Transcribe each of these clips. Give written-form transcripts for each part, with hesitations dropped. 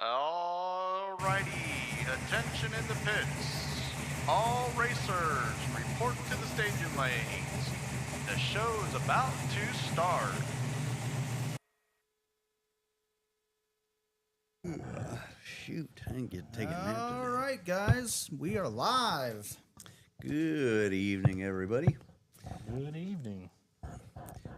Alrighty, attention in the pits. All racers, report to the staging lanes. The show's about to start. Shoot, I didn't get to take a nap today. All right, guys, we are live. Good evening, everybody. Good evening.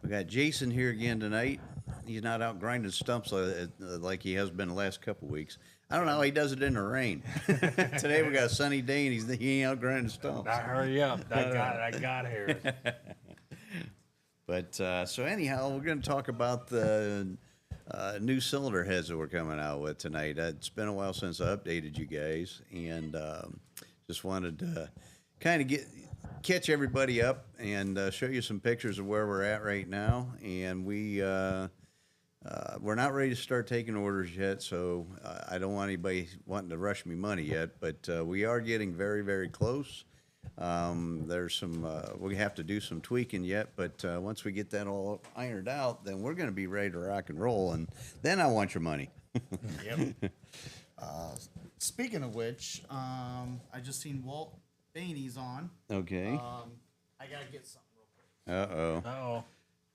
We got Jason here again tonight. He's not out grinding stumps like he has been the last couple weeks. I don't know how he does it in the rain. Today we got a sunny day and he ain't out grinding stumps. Now hurry up. I got here. But so anyhow, we're going to talk about the new cylinder heads that we're coming out with tonight. It's been a while since I updated you guys, and just wanted to kind of catch everybody up and show you some pictures of where we're at right now. And we're not ready to start taking orders yet, so I don't want anybody wanting to rush me money yet. But we are getting very, very close. There's some we have to do some tweaking yet, but once we get that all ironed out, then we're going to be ready to rock and roll, and then I want your money. Yep. Speaking of which, I just seen Walt Bainey's on. Okay. I gotta get something real quick. Uh-oh. Uh-oh.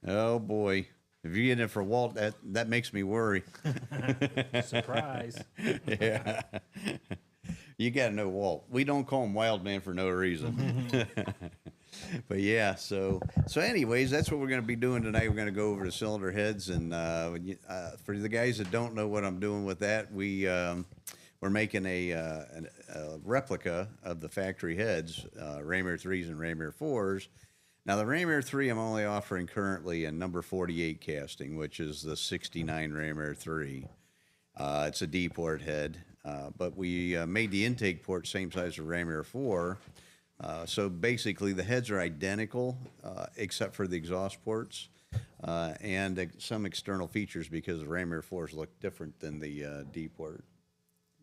Oh, boy. If you're getting it for Walt, that makes me worry. Surprise. Yeah. You got to know Walt. We don't call him Wild Man for no reason. But yeah, so anyways, that's what we're going to be doing tonight. We're going to go over the cylinder heads, and for the guys that don't know what I'm doing with that, we're making a replica of the factory heads, Raymer 3s and Raymer 4s. Now, the Raymer 3 I'm only offering currently in number 48 casting, which is the 69 Raymer 3. It's a D-port head, but we made the intake port same size as Raymer 4. So basically, the heads are identical, except for the exhaust ports and some external features because the Raymer 4s look different than the D-port.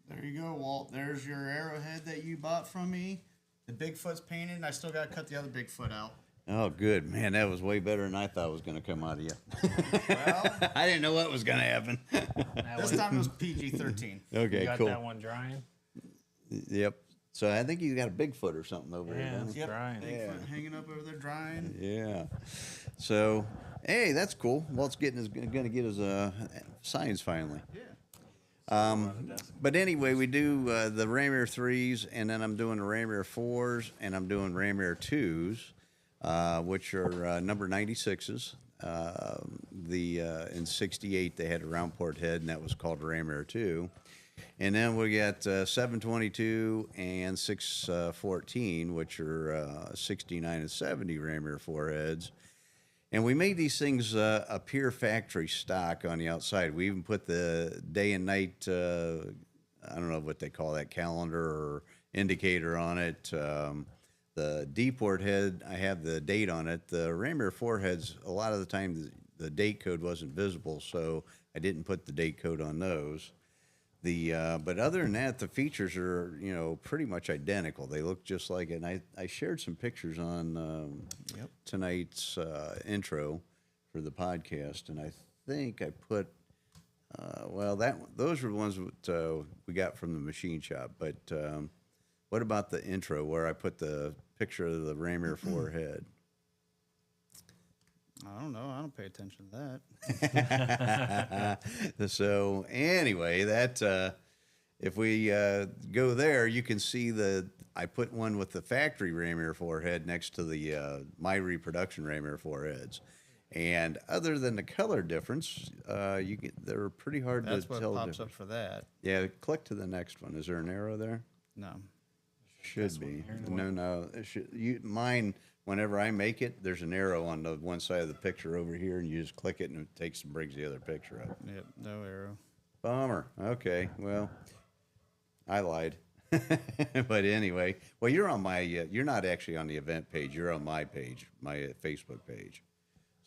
There you go, Walt. There's your arrowhead that you bought from me. The Bigfoot's painted, and I still gotta cut the other Bigfoot out. Oh, good. Man, that was way better than I thought was going to come out of you. Well, I didn't know what was going to happen. this time it was PG-13. Okay, You got cool. that one drying? Yep. So I think you got a Bigfoot or something over Yeah, here. it's Don't drying. Bigfoot hanging up over there drying. you? Yeah. So, hey, that's cool. Walt's going to get his signs finally. Yeah. But anyway, we do the Raymer 3s, and then I'm doing the Raymer 4s, and I'm doing Raymer 2s. Which are number 96s. In 68 they had a round port head, and that was called Raymer 2. And then we got 722 and 614, which are 69 and 70 Raymer 4 heads. And we made these things appear factory stock on the outside. We even put the day and night, I don't know what they call that, calendar or indicator on it. The D-port head, I have the date on it. The Raymer 4 heads, a lot of the time the date code wasn't visible, so I didn't put the date code on those. But other than that, the features are, pretty much identical. They look just like it. And I shared some pictures on tonight's intro for the podcast, and I think I put, those were the ones that we got from the machine shop. But what about the intro where I put the picture of the Raymer 4 head? I don't know. I don't pay attention to that. So anyway, that if we go there, you can see I put one with the factory Raymer 4 head next to the my reproduction Raymer 4 heads. And other than the color difference, they're pretty hard to tell. That's what pops up for that. Yeah, click to the next one. Is there an arrow there? No. Should be. No. Mine, whenever I make it, there's an arrow on the one side of the picture over here, and you just click it, and it takes and brings the other picture up. Yep, no arrow. Bummer. Okay, well, I lied. But anyway, well, you're on my, you're not actually on the event page. You're on my page, my Facebook page.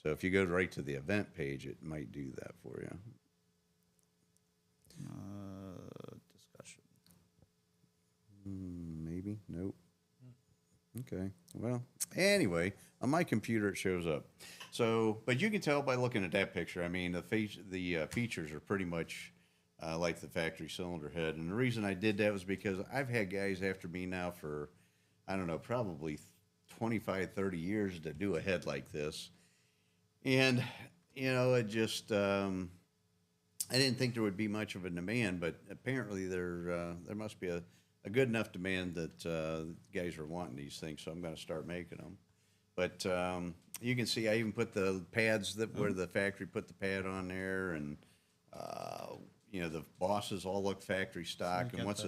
So if you go right to the event page, it might do that for you. Discussion. Maybe. Nope. Okay. Well, anyway, on my computer it shows up. So, but you can tell by looking at that picture. I mean, the features are pretty much like the factory cylinder head. And the reason I did that was because I've had guys after me now for, I don't know, probably 25, 30 years to do a head like this. And, you know, it just, I didn't think there would be much of a demand, but apparently there must be a good enough demand that guys are wanting these things, so I'm going to start making them. But you can see I even put the pads where the factory put the pad on there, and you know, the bosses all look factory stock. And once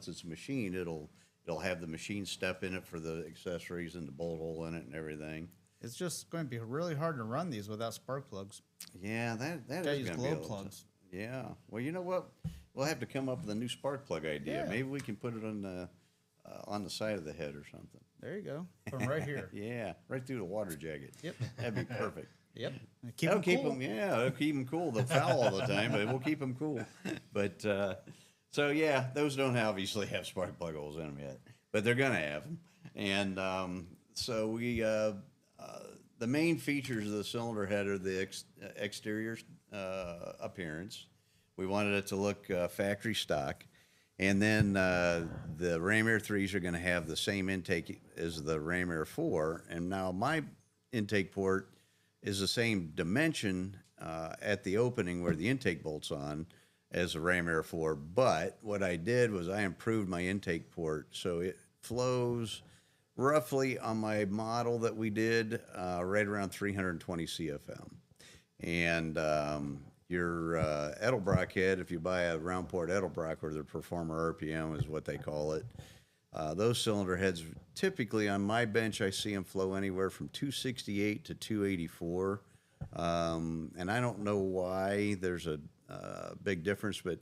it's machined, it'll have the machine step in it for the accessories and the bolt hole in it and everything. It's just going to be really hard to run these without spark plugs. Yeah, that Gotta is use going to be glow able plugs. Yeah. Well, you know what? We'll have to come up with a new spark plug idea. Yeah. Maybe we can put it on the side of the head or something. There you go. From right here. Yeah, right through the water jacket. Yep. That'd be perfect. Yep. That'll keep cool. them. Yeah, it'll keep them cool. They'll foul all the time, but we'll keep them cool. But so yeah, those don't obviously have spark plug holes in them yet, but they're gonna have them. And so we the main features of the cylinder head are the exterior appearance. We wanted it to look factory stock. And then the Ram Air 3s are going to have the same intake as the Ram Air 4. And now my intake port is the same dimension at the opening where the intake bolt's on as the Ram Air 4. But what I did was I improved my intake port. So it flows roughly on my model that we did right around 320 CFM. And your Edelbrock head, if you buy a round port Edelbrock, or the Performer RPM is what they call it, those cylinder heads, typically on my bench, I see them flow anywhere from 268 to 284. And I don't know why there's a big difference, but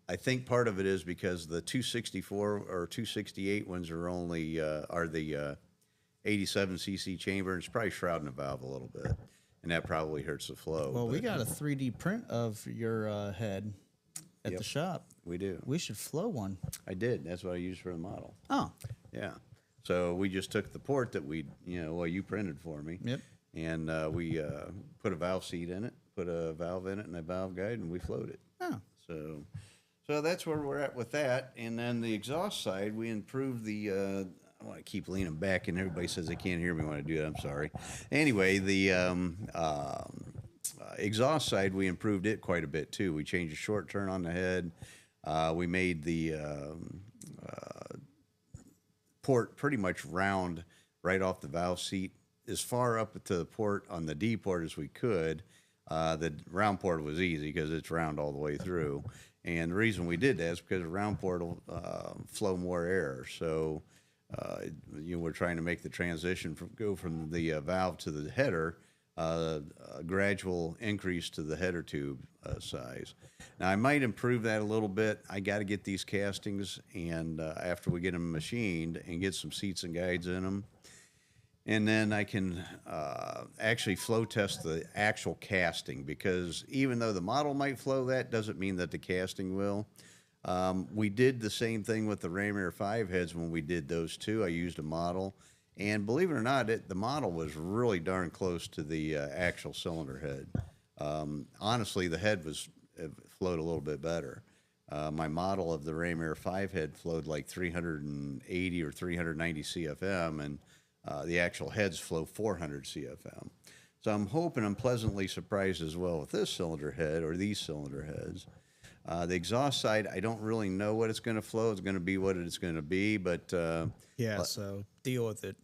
I think part of it is because the 264 or 268 ones are only are the 87 cc chamber, and it's probably shrouding the valve a little bit. And that probably hurts the flow. Well, we got a 3D print of your head at the shop. We do. We should flow one. I did. That's what I used for the model. Oh. Yeah. So we just took the port that you printed for me. Yep. And we put a valve seat in it, put a valve in it and a valve guide, and we flowed it. Oh. So that's where we're at with that. And then the exhaust side, we improved the I want to keep leaning back, and everybody says they can't hear me when I do that. I'm sorry. Anyway, the exhaust side, we improved it quite a bit, too. We changed the short turn on the head. We made the port pretty much round right off the valve seat, as far up to the port on the D port as we could. The round port was easy because it's round all the way through. And the reason we did that is because the round port will flow more air. So we're trying to make the transition go from the valve to the header, a gradual increase to the header tube size. Now, I might improve that a little bit. I got to get these castings, and after we get them machined and get some seats and guides in them, and then I can actually flow test the actual casting, because even though the model might flow, that doesn't mean that the casting will. We did the same thing with the Ram Air 5 heads when we did those two. I used a model, and believe it or not, the model was really darn close to the actual cylinder head. Honestly, the head flowed a little bit better. My model of the Ram Air 5 head flowed like 380 or 390 CFM, and the actual heads flow 400 CFM. So I'm hoping I'm pleasantly surprised as well with this cylinder head, or these cylinder heads. The exhaust side, I don't really know what it's going to flow. It's going to be what it's going to be, but so deal with it.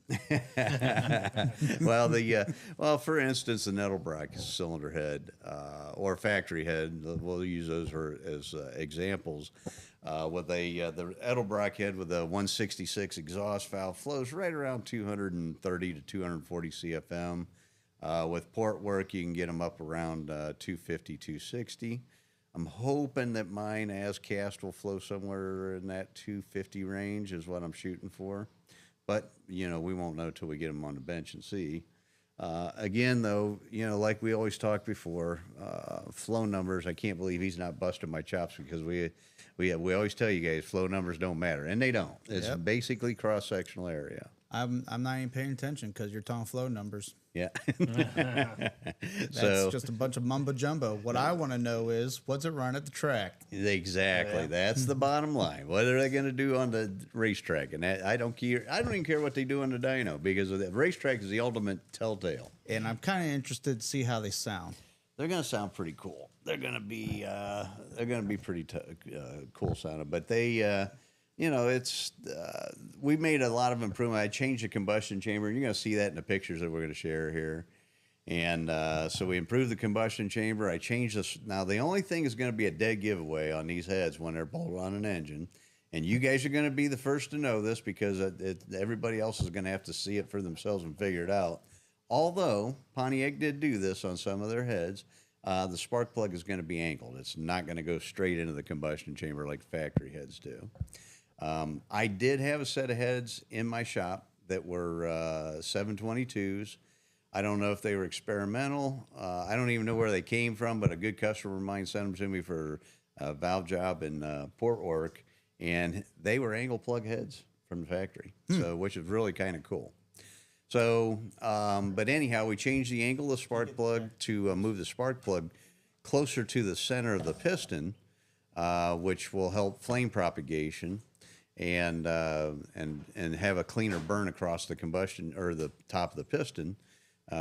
Well, for instance, the Edelbrock cylinder head or factory head, we'll use those as examples. With the Edelbrock head with a 166 exhaust valve flows right around 230 to 240 CFM. With port work, you can get them up around 250, 260. I'm hoping that mine as cast will flow somewhere in that 250 range is what I'm shooting for. But, we won't know till we get them on the bench and see. Again, though, like we always talked before, flow numbers, I can't believe he's not busting my chops, because we always tell you guys flow numbers don't matter, and they don't. It's basically cross-sectional area. I'm not even paying attention because you're talking flow numbers. Yeah. That's just a bunch of mumbo jumbo. What I want to know is, what's it run at the track? Exactly. Yeah. That's the bottom line. What are they going to do on the racetrack? And I don't care. I don't even care what they do on the dyno, because the racetrack is the ultimate telltale. And I'm kind of interested to see how they sound. They're going to sound pretty cool. They're going to be pretty cool sounding. But they, it's we made a lot of improvement. I changed the combustion chamber, and you're going to see that in the pictures that we're going to share here. And so we improved the combustion chamber. I changed this. Now, the only thing is going to be a dead giveaway on these heads when they're bolted on an engine. And you guys are going to be the first to know this, because everybody else is going to have to see it for themselves and figure it out. Although Pontiac did do this on some of their heads, the spark plug is going to be angled. It's not going to go straight into the combustion chamber like factory heads do. I did have a set of heads in my shop that were 722s. I don't know if they were experimental. I don't even know where they came from, but a good customer of mine sent them to me for a valve job in Port Work, and they were angle plug heads from the factory, so which is really kind of cool. So, but anyhow, we changed the angle of the spark plug to move the spark plug closer to the center of the piston, which will help flame propagation and have a cleaner burn across the combustion or the top of the piston,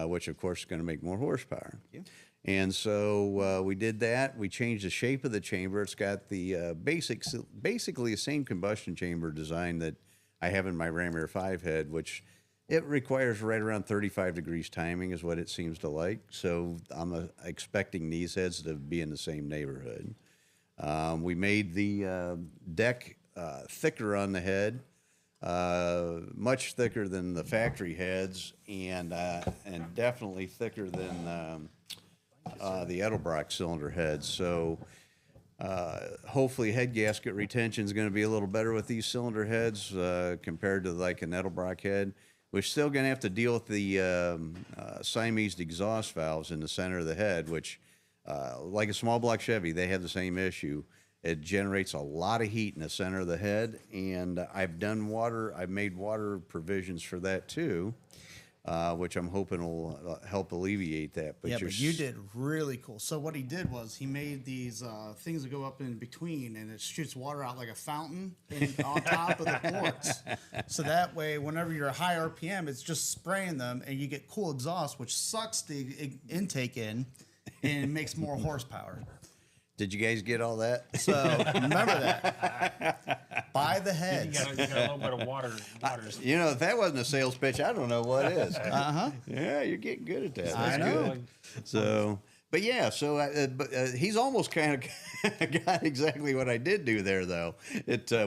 which of course is going to make more horsepower. Yeah. And so we did that. We changed the shape of the chamber. It's got the basically the same combustion chamber design that I have in my Ram Air 5 head, which it requires right around 35 degrees timing is what it seems to like. So I'm expecting these heads to be in the same neighborhood. We made the deck thicker on the head, much thicker than the factory heads, and definitely thicker than the Edelbrock cylinder heads. So hopefully head gasket retention is going to be a little better with these cylinder heads compared to like an Edelbrock head. We're still going to have to deal with the Siamese exhaust valves in the center of the head, which, like a small block Chevy, they have the same issue. It generates a lot of heat in the center of the head, and I've made water provisions for that too, which I'm hoping will help alleviate that. But yeah, but you did really cool. So what he did was he made these things that go up in between, and it shoots water out like a fountain on top of the ports. So that way, whenever you're high RPM, it's just spraying them, and you get cool exhaust, which sucks the intake in and makes more horsepower. Did you guys get all that? So remember that. Buy the heads. You got a little bit of water. If that wasn't a sales pitch, I don't know what is. Yeah, you're getting good at that. That's I know. good. So, but yeah, so he's almost kind of got exactly what I did do there, though.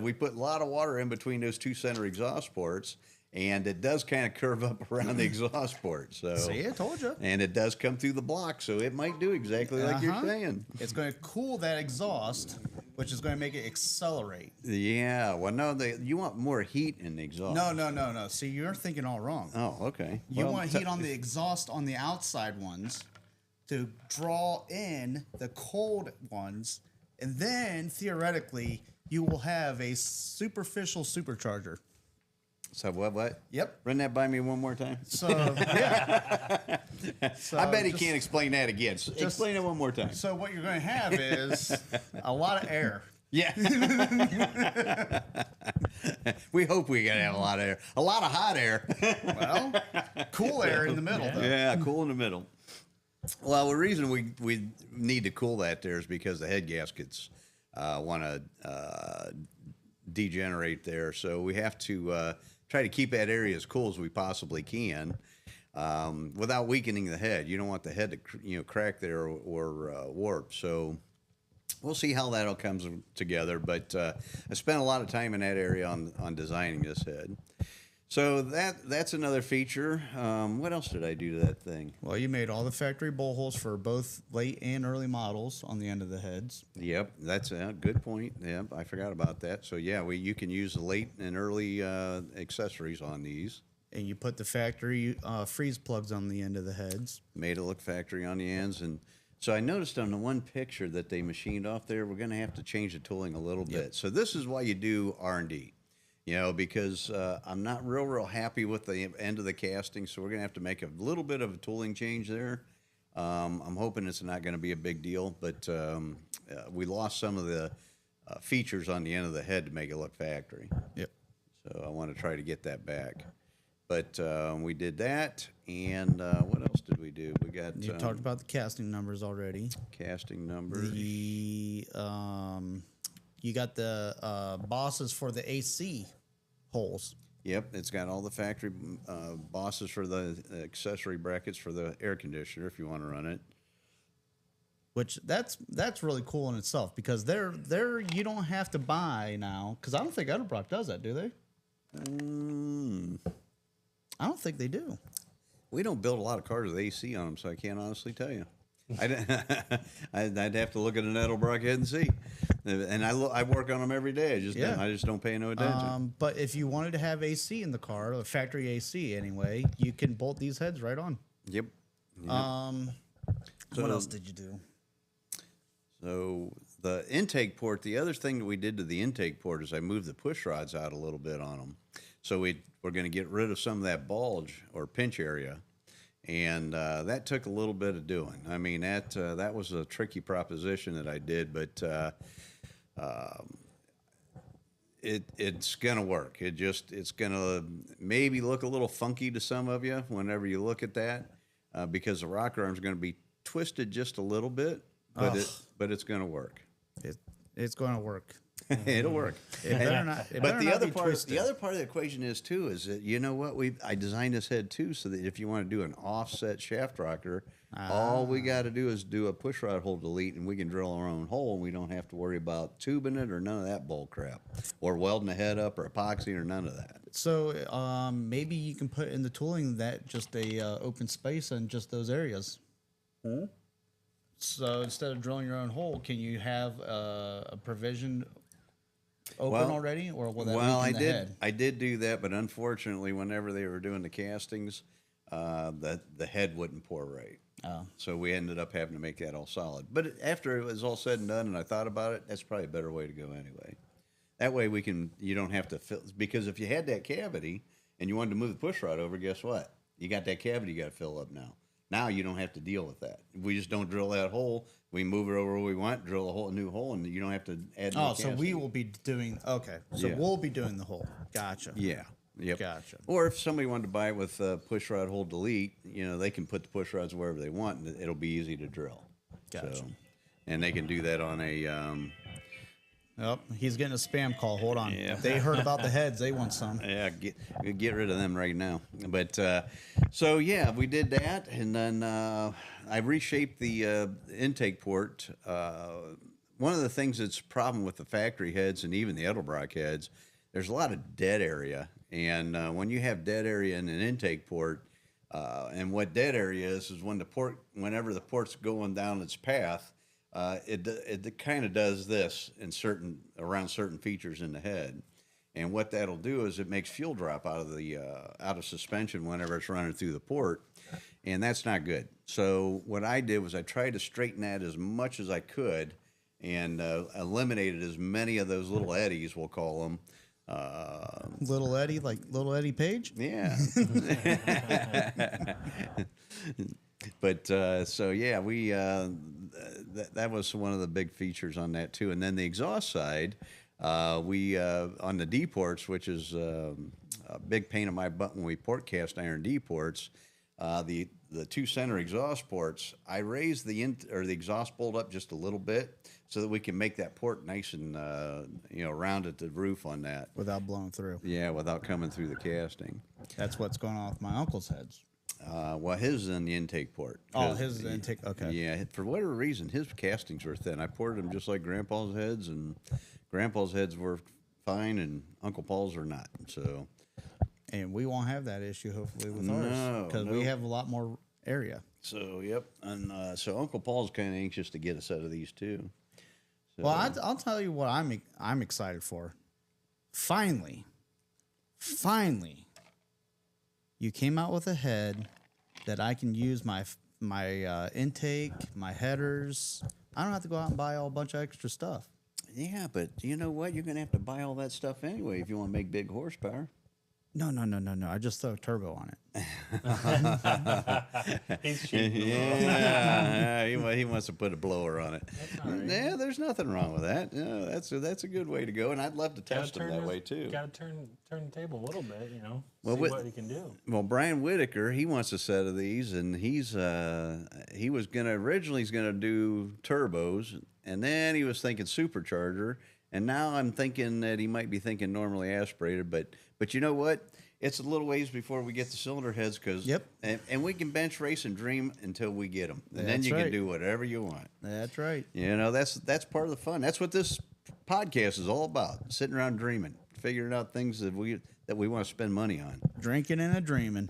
We put a lot of water in between those two center exhaust ports, and it does kind of curve up around the exhaust port. So see, I told you. And it does come through the block, so it might do exactly like you're saying. It's going to cool that exhaust, which is going to make it accelerate. Yeah. Well, no, you want more heat in the exhaust. No. See, you're thinking all wrong. Oh, okay. You want heat on the exhaust on the outside ones to draw in the cold ones, and then theoretically you will have a superficial supercharger. So what? Yep. Run that by me one more time. So yeah. I bet he can't explain that again. Explain it one more time. So what you're going to have is a lot of air. Yeah. We hope we're going to have a lot of air. A lot of hot air. Well, cool air in the middle, though. Yeah, cool in the middle. Well, the reason we need to cool that there is because the head gaskets want to degenerate there. So we have to try to keep that area as cool as we possibly can without weakening the head. You don't want the head to crack there or warp. So we'll see how that all comes together. But I spent a lot of time in that area on designing this head. So that's another feature. What else did I do to that thing? Well, you made all the factory bowl holes for both late and early models on the end of the heads. Yep, that's a good point. Yep, I forgot about that. So yeah, you can use the late and early accessories on these. And you put the factory freeze plugs on the end of the heads. Made it look factory on the ends. And so I noticed on the one picture that they machined off there, we're going to have to change the tooling a little bit. So this is why you do R&D. You know, because I'm not real happy with the end of the casting, so we're going to have to make a little bit of a tooling change there. I'm hoping it's not going to be a big deal, but we lost some of the features on the end of the head to make it look factory. Yep. So I want to try to get that back. But we did that, and what else did we do? We got You talked about the casting numbers already. casting numbers. You got the bosses for the AC holes. Yep, it's got all the factory bosses for the accessory brackets for the air conditioner if you want to run it. Which that's really cool in itself, because they're you don't have to buy now, because I don't think Edelbrock does that, do they? I don't think they do. We don't build a lot of cars with AC on them, so I can't honestly tell you. I'd have to look at an Edelbrock head and see. And I work on them every day. I just don't pay no attention. But if you wanted to have AC in the car, the factory AC anyway, you can bolt these heads right on. Yep. What else did you do? So the intake port, the other thing that we did to the intake port is I moved the push rods out a little bit on them. So we're going to get rid of some of that bulge or pinch area. And that took a little bit of doing. I mean, that was a tricky proposition that I did, but it's going to work. It's going to maybe look a little funky to some of you whenever you look at that, because the rocker arm is going to be twisted just a little bit, but it's going to work. It's going to work. It'll work. It better not. But the other part of the equation is too is that, you know what, I designed this head too so that if you want to do an offset shaft rocker, all we got to do is do a push rod hole delete, and we can drill our own hole, and we don't have to worry about tubing it or none of that bull crap, or welding the head up or epoxy or none of that. So maybe you can put in the tooling that just a open space in just those areas. So instead of drilling your own hole, can you have a provision open already, or will that leak in the head? I did do that, but unfortunately, whenever they were doing the castings, the head wouldn't pour right. So we ended up having to make that all solid. But after it was all said and done, and I thought about it, that's probably a better way to go anyway. That way you don't have to fill, because if you had that cavity and you wanted to move the push rod over, guess what? You got that cavity you got to fill up now. Now you don't have to deal with that. We just don't drill that hole. We move it over where we want, drill a new hole, and you don't have to add. So we will be doing. Okay, so we'll be doing the hole. Gotcha. Yeah. Yep. Gotcha. Or if somebody wanted to buy it with push rod hole delete, they can put the push rods wherever they want, and it'll be easy to drill. Gotcha. So, and they can do that on a. Yep, he's getting a spam call. Hold on. Yeah. They heard about the heads. They want some. Yeah, get rid of them right now. But so yeah, we did that, and then I reshaped the intake port. One of the things that's a problem with the factory heads and even the Edelbrock heads, there's a lot of dead area, and when you have dead area in an intake port, and what dead area is whenever the port's going down its path. It kind of does this around certain features in the head, and what that'll do is it makes fuel drop out of suspension whenever it's running through the port, and that's not good. So what I did was I tried to straighten that as much as I could, and eliminated as many of those little eddies, we'll call them. Little Eddie, like Little Eddie Page? Yeah. But so yeah, we that was one of the big features on that too. And then the exhaust side, we on the D ports, which is a big pain in my butt when we port cast iron D ports, the two center exhaust ports, I raised the exhaust bolt up just a little bit so that we can make that port nice and rounded the roof on that Without blowing through. Yeah, without coming through the casting. That's what's going on with my uncle's heads. Well, his is in the intake port. Oh, his is intake. Okay. Yeah, for whatever reason, his castings were thin. I ported them just like Grandpa's heads, and Grandpa's heads were fine, and Uncle Paul's are not. So, and we won't have that issue hopefully with ours because we have a lot more area. So, yep, and so Uncle Paul's kind of anxious to get a set of these too. So, well, I'll tell you what I'm excited for. Finally, you came out with a head that I can use my intake, my headers. I don't have to go out and buy a bunch of extra stuff. Yeah, but you know what? You're going to have to buy all that stuff anyway if you want to make big horsepower. No. I just throw a turbo on it. He's cheating. Yeah, he wants to put a blower on it. all right. Yeah, there's nothing wrong with that. Yeah, that's a good way to go, and I'd love to test them that way too. Got to turn the table a little bit, you know. Well, See what he can do. Well, Brian Whitaker, he wants a set of these, and he was originally gonna do turbos, and then he was thinking supercharger, and now I'm thinking that he might be thinking normally aspirated, but you know what? It's a little ways before we get the cylinder heads, because and we can bench race and dream until we get them, and then you can do whatever you want. That's right. You know, that's part of the fun. That's what this podcast is all about: sitting around dreaming, figuring out things that we want to spend money on. Drinking and a dreaming.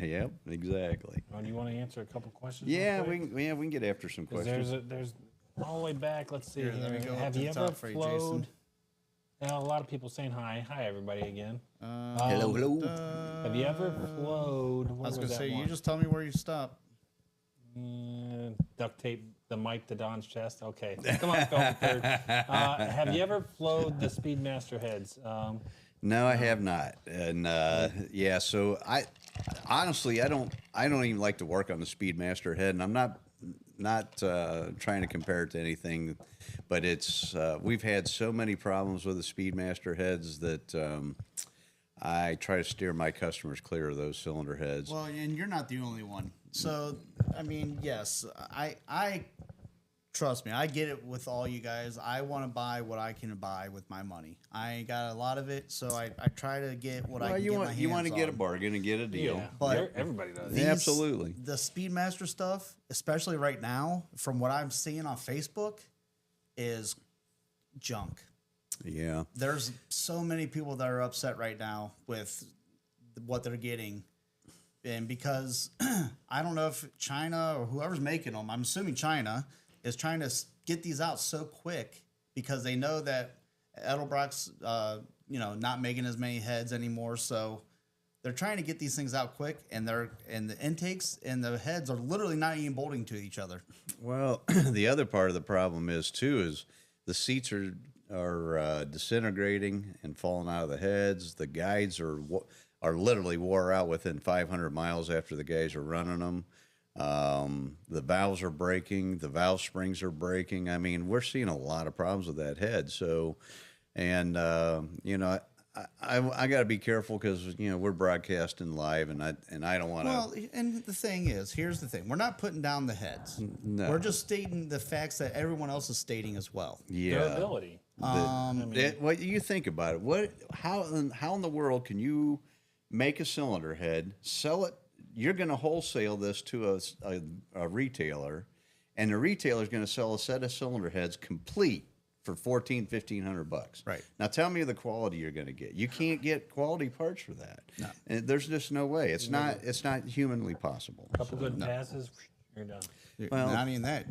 Yep, exactly. Do you want to answer a couple questions? Yeah, we can get after some questions. There's all the way back. Let's see. Here, let me go Have up to you the ever top for you, flowed? Jason. Now, a lot of people saying hi. Hi, everybody again. Hello. Have you ever flowed? I was going to say, one? you just tell me where you stop. Duct tape the mic to Don's chest. Okay, come on, go third. Have you ever flowed the Speedmaster heads? No, I have not. And yeah, so I honestly I don't even like to work on the Speedmaster head, and I'm not trying to compare it to anything, but it's we've had so many problems with the Speedmaster heads that I try to steer my customers clear of those cylinder heads. Well, and you're not the only one. So, I mean, yes, I trust me, I get it with all you guys. I want to buy what I can buy with my money. I ain't got a lot of it, so I try to get what I can get my hands on. You want to get a bargain and get a deal. Yeah, But everybody does. Absolutely. The Speedmaster stuff, especially right now, from what I'm seeing on Facebook, is junk. Yeah. There's so many people that are upset right now with what they're getting. And because I don't know if China or whoever's making them, I'm assuming China, is trying to get these out so quick because they know that Edelbrock's, not making as many heads anymore. So they're trying to get these things out quick, and the intakes and the heads are literally not even bolting to each other. Well, the other part of the problem is the seats are disintegrating and falling out of the heads. The guides are literally wore out within 500 miles after the guys are running them. The valves are breaking. The valve springs are breaking. I mean, we're seeing a lot of problems with that head. So, and I got to be careful because we're broadcasting live, and I don't want to. Well, and the thing is, here's the thing: we're not putting down the heads. No. We're just stating the facts that everyone else is stating as well. Yeah. Durability. What you think about it? How in the world can you make a cylinder head, sell it? You're going to wholesale this to a retailer, and the retailer is going to sell a set of cylinder heads complete for $1,500. Right. Now tell me the quality you're going to get. You can't get quality parts for that. No. And there's just no way. It's not humanly possible. A couple good passes, you're done. Well, not even that.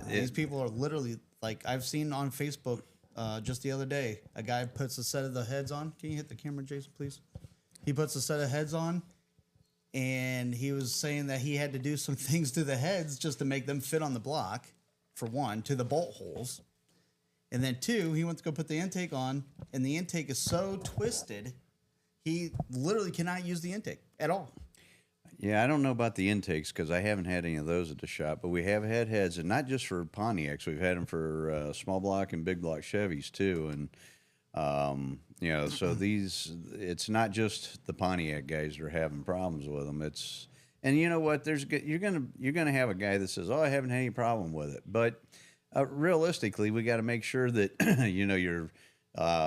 These people are literally, like, I've seen on Facebook just the other day, a guy puts a set of the heads on. Can you hit the camera, Jason, please? He puts a set of heads on, and he was saying that he had to do some things to the heads just to make them fit on the block, for one, to the bolt holes. And then two, he went to go put the intake on, and the intake is so twisted, he literally cannot use the intake at all. Yeah, I don't know about the intakes because I haven't had any of those at the shop, but we have had heads, and not just for Pontiacs. We've had them for small block and big block Chevys too, and so it's not just the Pontiac guys that are having problems with them. And you know what? You're gonna have a guy that says, "Oh, I haven't had any problem with it," but realistically, we got to make sure that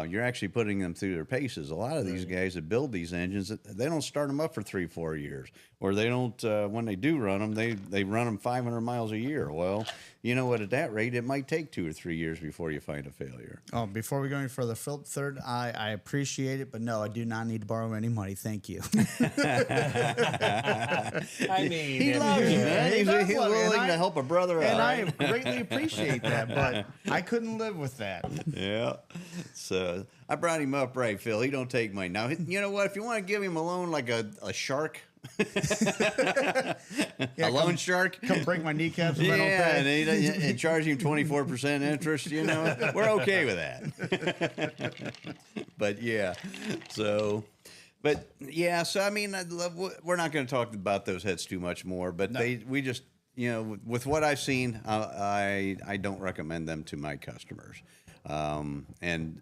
you're actually putting them through their paces. A lot of these guys that build these engines, they don't start them up for 3-4 years, or they don't. When they do run them, they run them 500 miles a year. Well, you know what? At that rate, it might take 2 or 3 years before you find a failure. Oh, before we go any further, Philip, third, I appreciate it, but no, I do not need to borrow any money. Thank you. I mean, He loves you, man. He's does love me, willing and to help a brother out. And I greatly appreciate that, but I couldn't live with that. Yeah. So I brought him up right, Phil. He don't take money. Now, you know what? If you want to give him a loan like a shark A loan shark. Come break my kneecaps if I don't Yeah, pay. and charge him 24% interest. You know, we're okay with that. But yeah, so. But yeah, so I mean, we're not going to talk about those heads too much more. But we just, you know, with what I've seen, I don't recommend them to my customers. And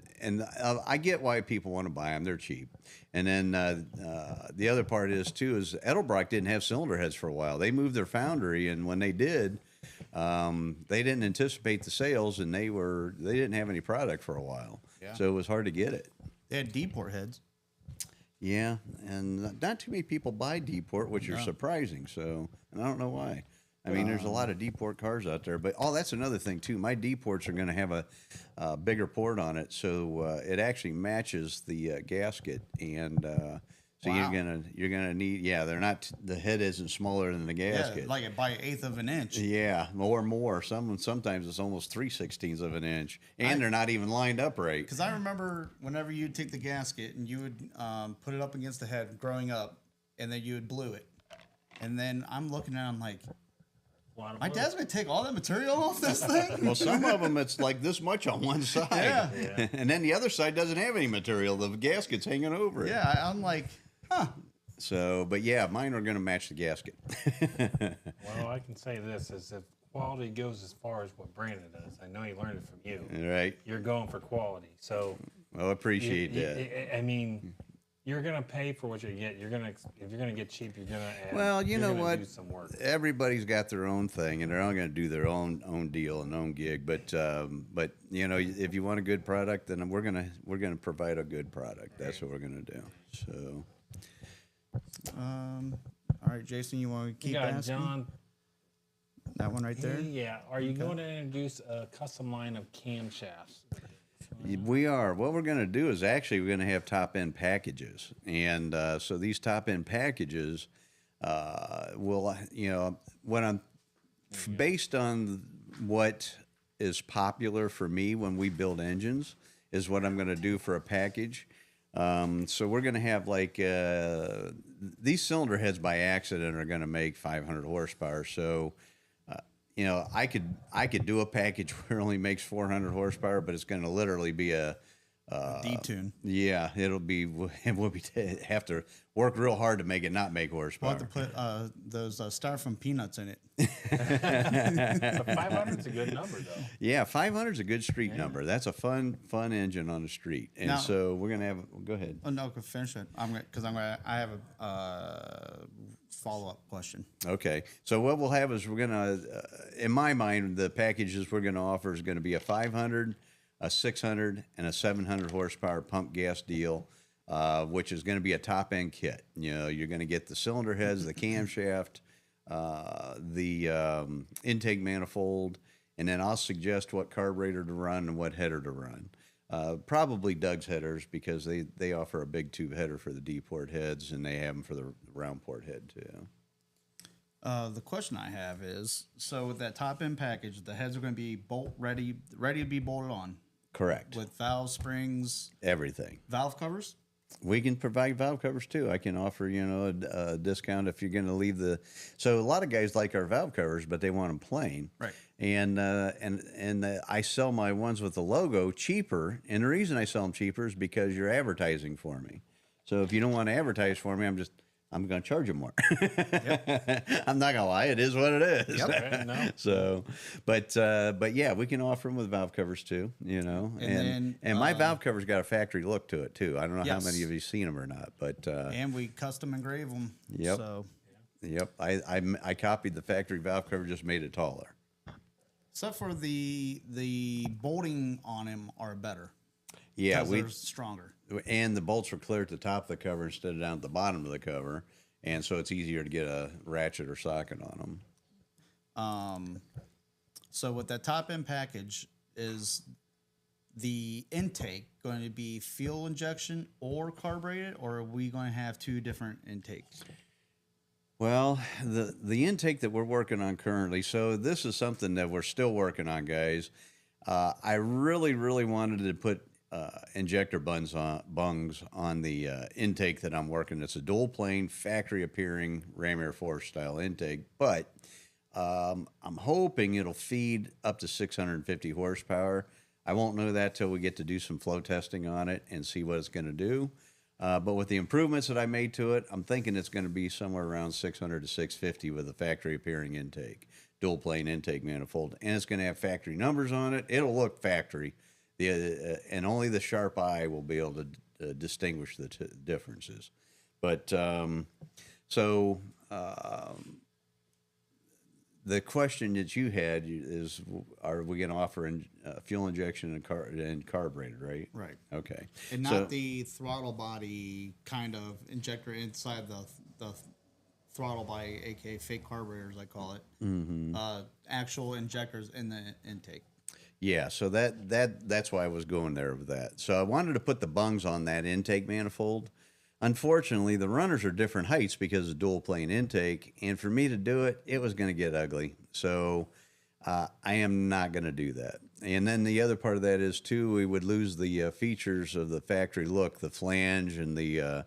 I get why people want to buy them; they're cheap. And then the other part is Edelbrock didn't have cylinder heads for a while. They moved their foundry, and when they did, they didn't anticipate the sales, and they didn't have any product for a while. Yeah. So it was hard to get it. They had D-port heads. Yeah, and not too many people buy D-port, which is surprising. So, and I don't know why. I mean, there's a lot of D-port cars out there, but that's another thing too. My D-ports are going to have a bigger port on it, so it actually matches the gasket, and so you're gonna need. Yeah, they're not. The head isn't smaller than the gasket. Yeah, like by 1/8 of an inch. Yeah, or more. Sometimes it's almost 3/16 of an inch, and they're not even lined up right. Because I remember whenever you'd take the gasket and you would put it up against the head growing up, and then you would blue it, and then I'm looking at it, I'm like, my dad's gonna take all that material off this thing. Well, some of them it's like this much on one side, Yeah. and then the other side doesn't have any material. The gasket's hanging over it. Yeah, I'm like, huh. So, but yeah, mine are going to match the gasket. Well, I can say this is if quality goes as far as what Brandon does, I know he learned it from you. Right. You're going for quality. So Well, I appreciate that. I mean, you're gonna pay for what you get. If you're gonna get cheap, you're gonna add. Well, you know what? Do some work. Everybody's got their own thing, and they're all going to do their own deal and own gig. But you know, if you want a good product, then we're gonna provide a good product. That's what we're gonna do. So. All right, Jason, you want to keep You got asking? John. That one right there? Yeah. Are you going to introduce a custom line of camshafts? We are. What we're going to do is actually we're going to have top-end packages. And so these top-end packages will, you know, based on what is popular for me when we build engines is what I'm going to do for a package. So we're going to have like these cylinder heads by accident are going to make 500 horsepower. So, you know, I could do a package where it only makes 400 horsepower, but it's going to literally be a detune. Yeah, we'll have to work real hard to make it not make horsepower. We'll have to put those styrofoam peanuts in it. But 500 is a good number, though. Yeah, 500 is a good street number. That's a fun engine on the street. And Now- so we're gonna have. Go ahead. Oh no, finish it. I have a follow-up question. Okay, so what we'll have is we're gonna, in my mind, the packages we're gonna offer is gonna be a 500, a 600, and a 700 horsepower pump gas deal, which is gonna be a top end kit. You know, you're gonna get the cylinder heads, the camshaft, the intake manifold, and then I'll suggest what carburetor to run and what header to run. Probably Doug's headers because they offer a big tube header for the D-port heads, and they have them for the round port head too. The question I have is, so with that top end package, the heads are going to be bolt ready to be bolted on Correct. with valve springs, Everything. valve covers. We can provide valve covers too. I can offer, you know, a discount if you're going to leave the. So a lot of guys like our valve covers, but they want them plain. Right. And I sell my ones with the logo cheaper, and the reason I sell them cheaper is because you're advertising for me. So if you don't want to advertise for me, I'm going to charge you more. I'm not going to lie. It is what it is. Yep. Right, no. So, but yeah, we can offer them with valve covers too, you know, And then, my valve covers got a factory look to it too. I don't know Yes. how many of you seen them or not, but, And we custom engrave them. Yep. So, yep. I copied the factory valve cover, just made it taller. except for the bolting on them are better. Yeah. Because they're stronger. And the bolts are clear at the top of the cover instead of down at the bottom of the cover. And so it's easier to get a ratchet or socket on them. So with that top end package, is the intake going to be fuel injection or carbureted, or are we going to have two different intakes? Well, the intake that we're working on currently, so this is something that we're still working on, guys. I really, really wanted to put injector bungs on the intake that I'm working. It's a dual plane factory appearing Ram Air Force style intake, but I'm hoping it'll feed up to 650 horsepower. I won't know that till we get to do some flow testing on it and see what it's going to do. But with the improvements that I made to it, I'm thinking it's going to be somewhere around 600 to 650 with a factory appearing intake, dual plane intake manifold, and it's going to have factory numbers on it. It'll look factory. And only the sharp eye will be able to distinguish the differences. But the question that you had is, are we going to offer fuel injection and carburetor, right? Right. Okay. And not the throttle body kind of injector inside the throttle body, aka fake carburetors, I call it. Mm-hmm. Actual injectors in the intake. Yeah, so that's why I was going there with that. So I wanted to put the bungs on that intake manifold. Unfortunately, the runners are different heights because of dual plane intake, and for me to do it, it was going to get ugly. So I am not going to do that. And then the other part of that is, too, we would lose the features of the factory look, the flange and the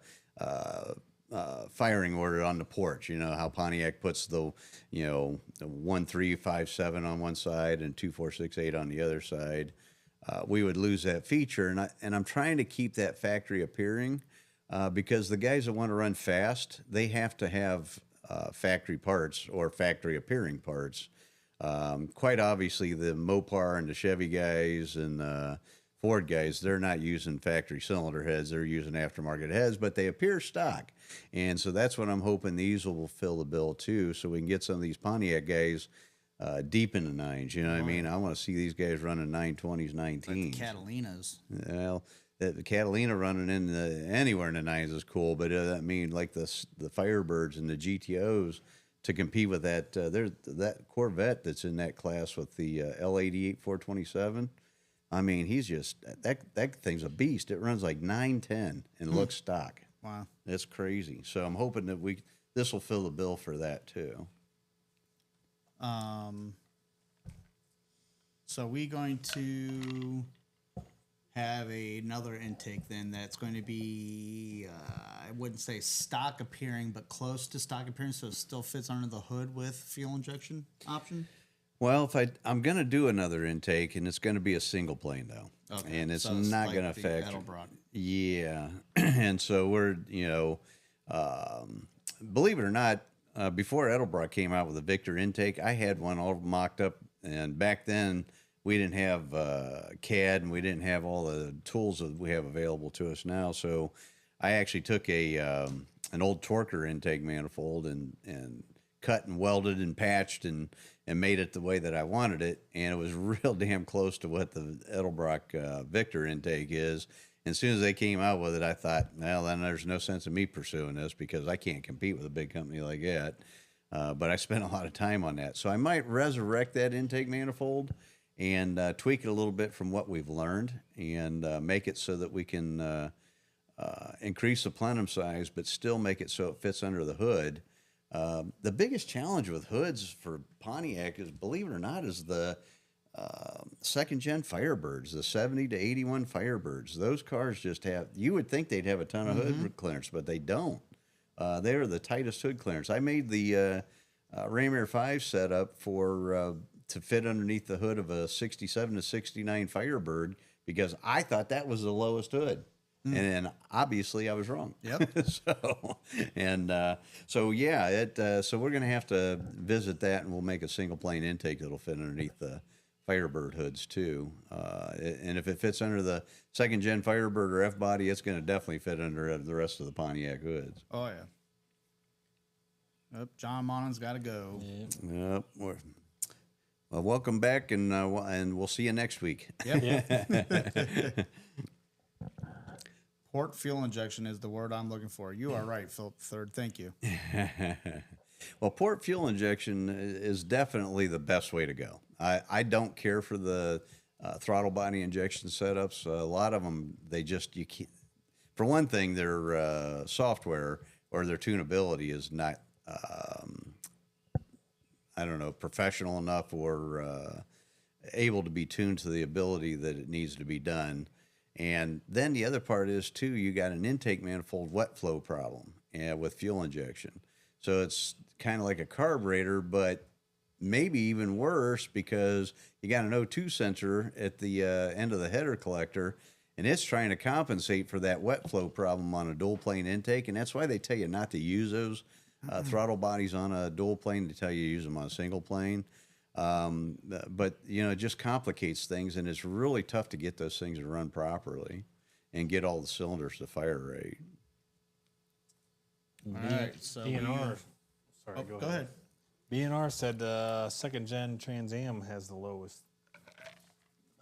firing order on the porch. You know how Pontiac puts the 1357 on one side and 2468 on the other side. We would lose that feature, and I'm trying to keep that factory appearing because the guys that want to run fast, they have to have factory parts or factory appearing parts. Quite obviously, the Mopar and the Chevy guys and Ford guys, they're not using factory cylinder heads. They're using aftermarket heads, but they appear stock. And so that's what I'm hoping these will fill the bill, too, so we can get some of these Pontiac guys deep in the nines. You know what I mean? I want to see these guys running 920s, 910s. Like the Catalinas. Well, the Catalina running anywhere in the nines is cool, but I mean, like the Firebirds and the GTOs, to compete with that, there's that Corvette that's in that class with the L88 427. I mean, he's just that thing's a beast. It runs like 910 and looks stock. Wow, that's crazy. So I'm hoping that this will fill the bill for that too. So we going to have another intake then that's going to be I wouldn't say stock appearing, but close to stock appearing, so it still fits under the hood with fuel injection option. Well, I'm going to do another intake, and it's going to be a single plane though, okay. And it's so not like going to affect. Edelbrock. Yeah, and so we're believe it or not, before Edelbrock came out with a Victor intake, I had one all mocked up, and back then we didn't have CAD and we didn't have all the tools that we have available to us now. So I actually took an old Torker intake manifold and cut and welded and patched and made it the way that I wanted it, and it was real damn close to what the Edelbrock Victor intake is. And as soon as they came out with it, I thought, well, then there's no sense of me pursuing this because I can't compete with a big company like that. But I spent a lot of time on that. So I might resurrect that intake manifold and tweak it a little bit from what we've learned and make it so that we can increase the plenum size, but still make it so it fits under the hood. The biggest challenge with hoods for Pontiac is, believe it or not, is the second-gen Firebirds, the 70 to 81 Firebirds. Those cars just have, you would think they'd have a ton of hood clearance, but they don't. They're the tightest hood clearance. I made the Ram Air 5 setup to fit underneath the hood of a 67 to 69 Firebird because I thought that was the lowest hood. And then obviously I was wrong. Yep. So we're going to have to visit that, and we'll make a single plane intake that'll fit underneath the Firebird hoods too. And if it fits under the second gen Firebird or F body, it's going to definitely fit under the rest of the Pontiac hoods. Oh yeah. Yep. John Monon's got to go. Yep. Well, welcome back, and we'll see you next week. Yep. Port fuel injection is the word I'm looking for. You are right, Philip III. Thank you. Well, port fuel injection is definitely the best way to go. I don't care for the throttle body injection setups. A lot of them, you can't. For one thing, their software or their tunability is not, professional enough or able to be tuned to the ability that it needs to be done. And then the other part is, too, you got an intake manifold wet flow problem with fuel injection. So it's kind of like a carburetor, but maybe even worse because you got an O2 sensor at the end of the header collector, and it's trying to compensate for that wet flow problem on a dual plane intake. And that's why they tell you not to use those throttle bodies on a dual plane. They tell you to use them on a single plane. But, it just complicates things, and it's really tough to get those things to run properly and get all the cylinders to fire right. All right, so DNR. Sorry, Oh, go go ahead. ahead. BNR said second gen Trans Am has the lowest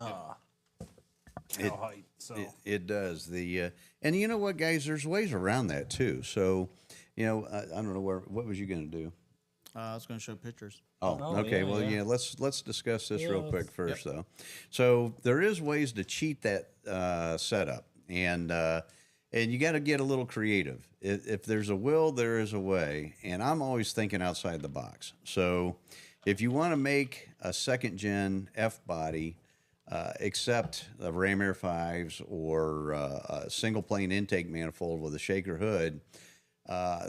cow height. So It does. And you know what, guys? There's ways around that, too. So, I don't know what was you going to do? I was going to show pictures. Oh, okay. yeah. Let's discuss this real let's- quick first, though. So there is ways to cheat that setup, and you got to get a little creative. If there's a will, there is a way, and I'm always thinking outside the box. So if you want to make a second gen F body, except the Ram Air 5s or a single plane intake manifold with a shaker hood,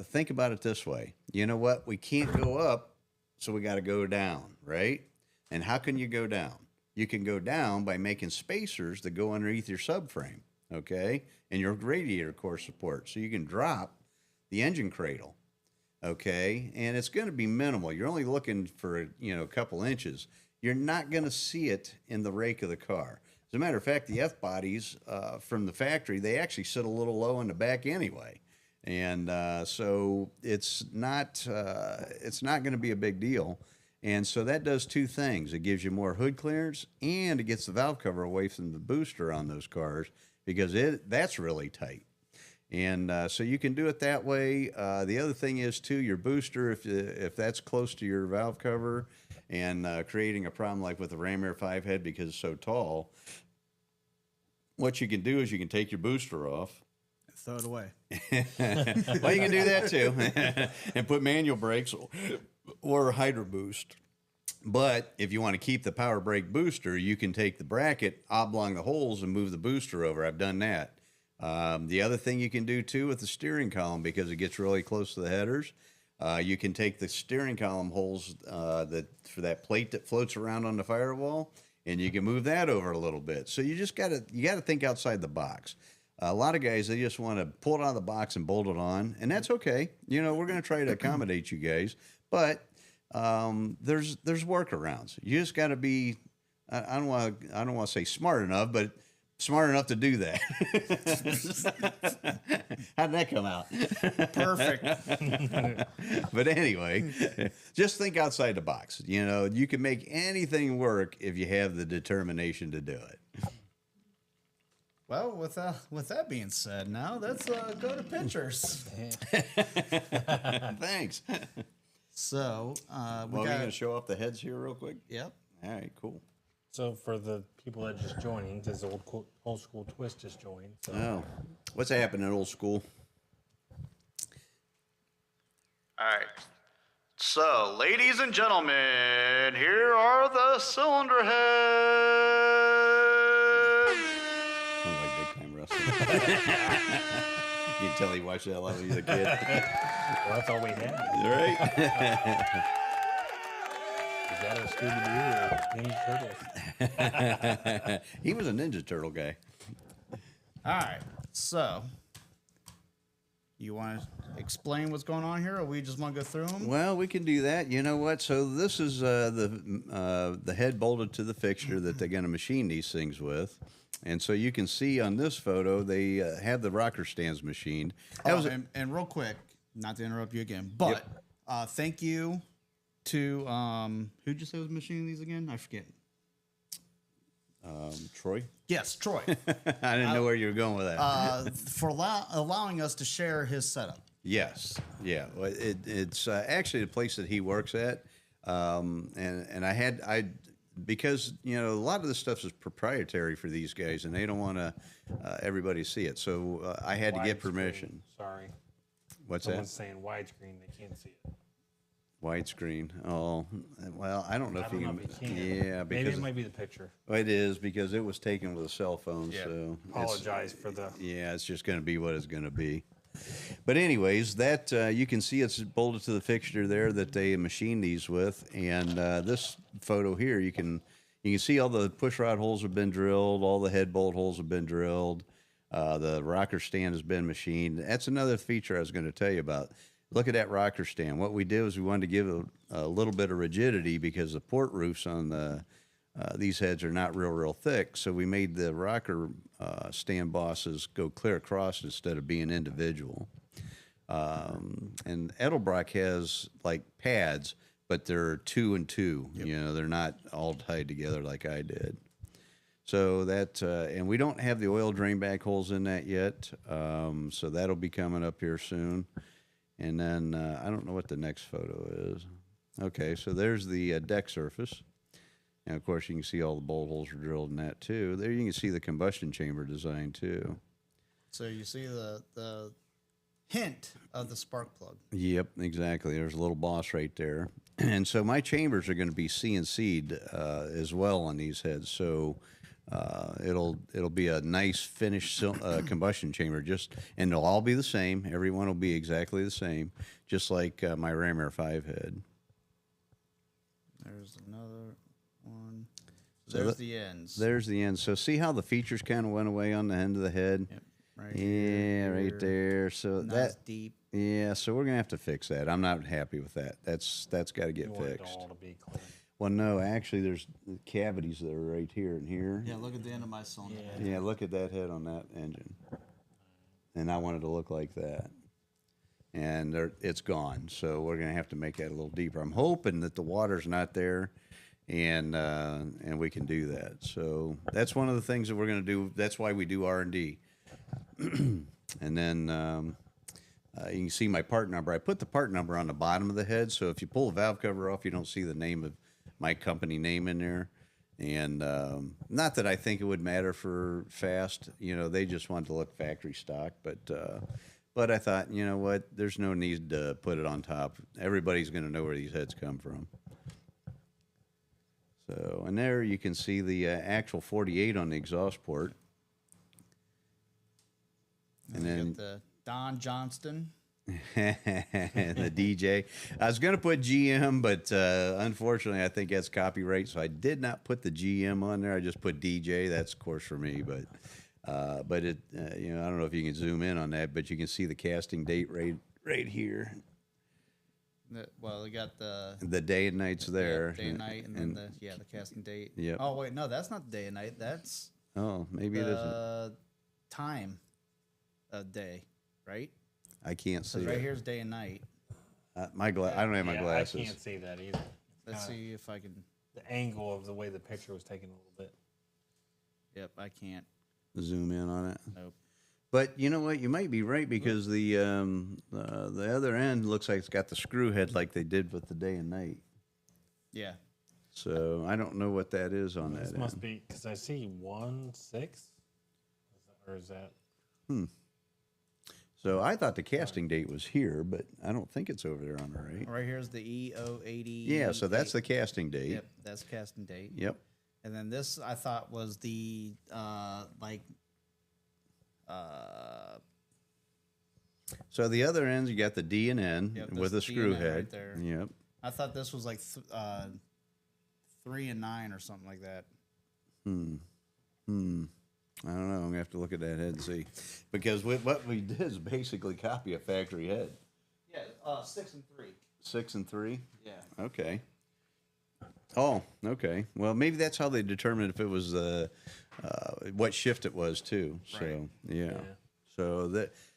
think about it this way. You know what? We can't go up, so we got to go down, right? And how can you go down? You can go down by making spacers that go underneath your subframe, okay, and your radiator core support, so you can drop the engine cradle, okay, and it's going to be minimal. You're only looking for a couple inches. You're not going to see it in the rake of the car. As a matter of fact, the F bodies from the factory, they actually sit a little low in the back anyway. And so it's not going to be a big deal. And so that does two things. It gives you more hood clearance, and it gets the valve cover away from the booster on those cars because that's really tight. And so you can do it that way. The other thing is, too, your booster, if that's close to your valve cover and creating a problem like with the Ram Air 5 head because it's so tall, what you can do is you can take your booster off. Throw it away. Well, you can do that too, and put manual brakes or Hydro Boost. But if you want to keep the power brake booster, you can take the bracket oblong the holes and move the booster over. I've done that. The other thing you can do too with the steering column, because it gets really close to the headers, you can take the steering column holes for that plate that floats around on the firewall, and you can move that over a little bit. So you gotta think outside the box. A lot of guys, they just want to pull it out of the box and bolt it on, and that's okay. We're going to try to accommodate you guys, but there's workarounds. You just got to be, I don't want to say smart enough, but smart enough to do that. How'd that come out? Perfect. But anyway, just think outside the box. You can make anything work if you have the determination to do it. Well, with that being said, now let's go to pictures. Thanks. So we Well, got. we're going to show off the heads here real quick. Yep. All right, cool. So for the people that just joining, this old school twist just joined. So Oh, what's happening at old school? All right. So, ladies and gentlemen, here are the cylinder heads. Sounds like big time wrestling. You can tell he watched that a lot when he was a kid. well, that's all we had. Right? Is that a Scooby-Doo or Ninja Turtles? He was a Ninja Turtle guy. All right. So you want to explain what's going on here, or we just want to go through them? Well, we can do that. You know what? So this is the head bolted to the fixture that they're going to machine these things with. And so you can see on this photo, they have the rocker stands machined. And real quick, not to interrupt you again, but thank you to who'd you say was machining these again? I forget. Troy? Yes, Troy. I didn't know where you were going with that. For allowing us to share his setup. Yes. Yeah. Well, it's actually the place that he works at. And because, a lot of this stuff is proprietary for these guys, and they don't want to everybody see it. So I had to get permission. Sorry. What's Someone's that? saying widescreen. They can't see it. Widescreen. Oh, well, I don't know if you can. Yeah, Maybe because it might be the picture. it is because it was taken with a cell phone. Yeah. So Apologize for the. yeah, it's just going to be what it's going to be. But anyways, that you can see it's bolted to the fixture there that they machined these with, and this photo here you can see all the push rod holes have been drilled, all the head bolt holes have been drilled, the rocker stand has been machined. That's another feature I was going to tell you about. Look at that rocker stand. What we did was we wanted to give a little bit of rigidity because the port roofs on the these heads are not real thick, so we made the rocker stand bosses go clear across instead of being individual. And Edelbrock has like pads, but they're 2 and 2. Yep. You know, they're not all tied together like I did. So that, and we don't have the oil drain bag holes in that yet, so that'll be coming up here soon. And then I don't know what the next photo is. Okay, so there's the deck surface. And, of course, you can see all the bolt holes are drilled in that, too. There you can see the combustion chamber design, too. So you see the hint of the spark plug. Yep, exactly. There's a little boss right there. And so my chambers are going to be CNC'd as well on these heads. So it'll be a nice finished combustion chamber, and they'll all be the same. Everyone will be exactly the same, just like my Ram Air 5 head. There's another one. So there's the ends. There's the ends. So see how the features kind of went away on the end of the head? Yep. Right here, right there. So that's deep. Yeah, so we're gonna have to fix that. I'm not happy with that. That's got to get fixed. Want it all to be clean. Well, no, actually, there's cavities that are right here and here. Yeah, look at the end of my cylinder. Yeah, look at that head on that engine. And I want it to look like that. And it's gone, so we're gonna have to make that a little deeper. I'm hoping that the water's not there, and we can do that. So that's one of the things that we're gonna do. That's why we do R&D. And then you can see my part number. I put the part number on the bottom of the head, so if you pull the valve cover off, you don't see the name of my company name in there. And not that I think it would matter for Fast. You know, they just want to look factory stock. But I thought, you know what, there's no need to put it on top. Everybody's going to know where these heads come from. So, and there you can see the actual 48 on the exhaust port. And then the Don Johnston. and the DJ. I was going to put GM, but unfortunately, I think that's copyright, so I did not put the GM on there. I just put DJ. That's, of course, for me. But it, you know, I don't know if you can zoom in on that, but you can see the casting date right here. Well, we got the day and nights there. Day and night, and then the casting date. Yeah. Oh wait, no, that's not the day and night. That's maybe it isn't. Time of day, right? I can't see. Right here's day and night. I don't have my glasses. I can't see that either. Let's see if I can. The angle of the way the picture was taken a little bit. Yep, I can't Zoom in on it. Nope. But you know what? You might be right because the other end looks like it's got the screw head like they did with the day and night. Yeah. So I don't know what that is on that. This must be because I see 1.6, or is that? So I thought the casting date was here, but I don't think it's over there on the right. Right here's the E080. Yeah, so that's the casting date. Yep, that's casting date. Yep. And then this I thought was the So the other ends you got the D and N with a the screw head. right there. Yep. I thought this was like 3 and 9 or something like that. I don't know. I'm gonna have to look at that head and see, because what we did is basically copy a factory head. Yeah, 6 and 3. 6 and 3. Yeah. Okay. Oh, okay. Well, maybe that's how they determined if it was what shift it was too. So Right. yeah.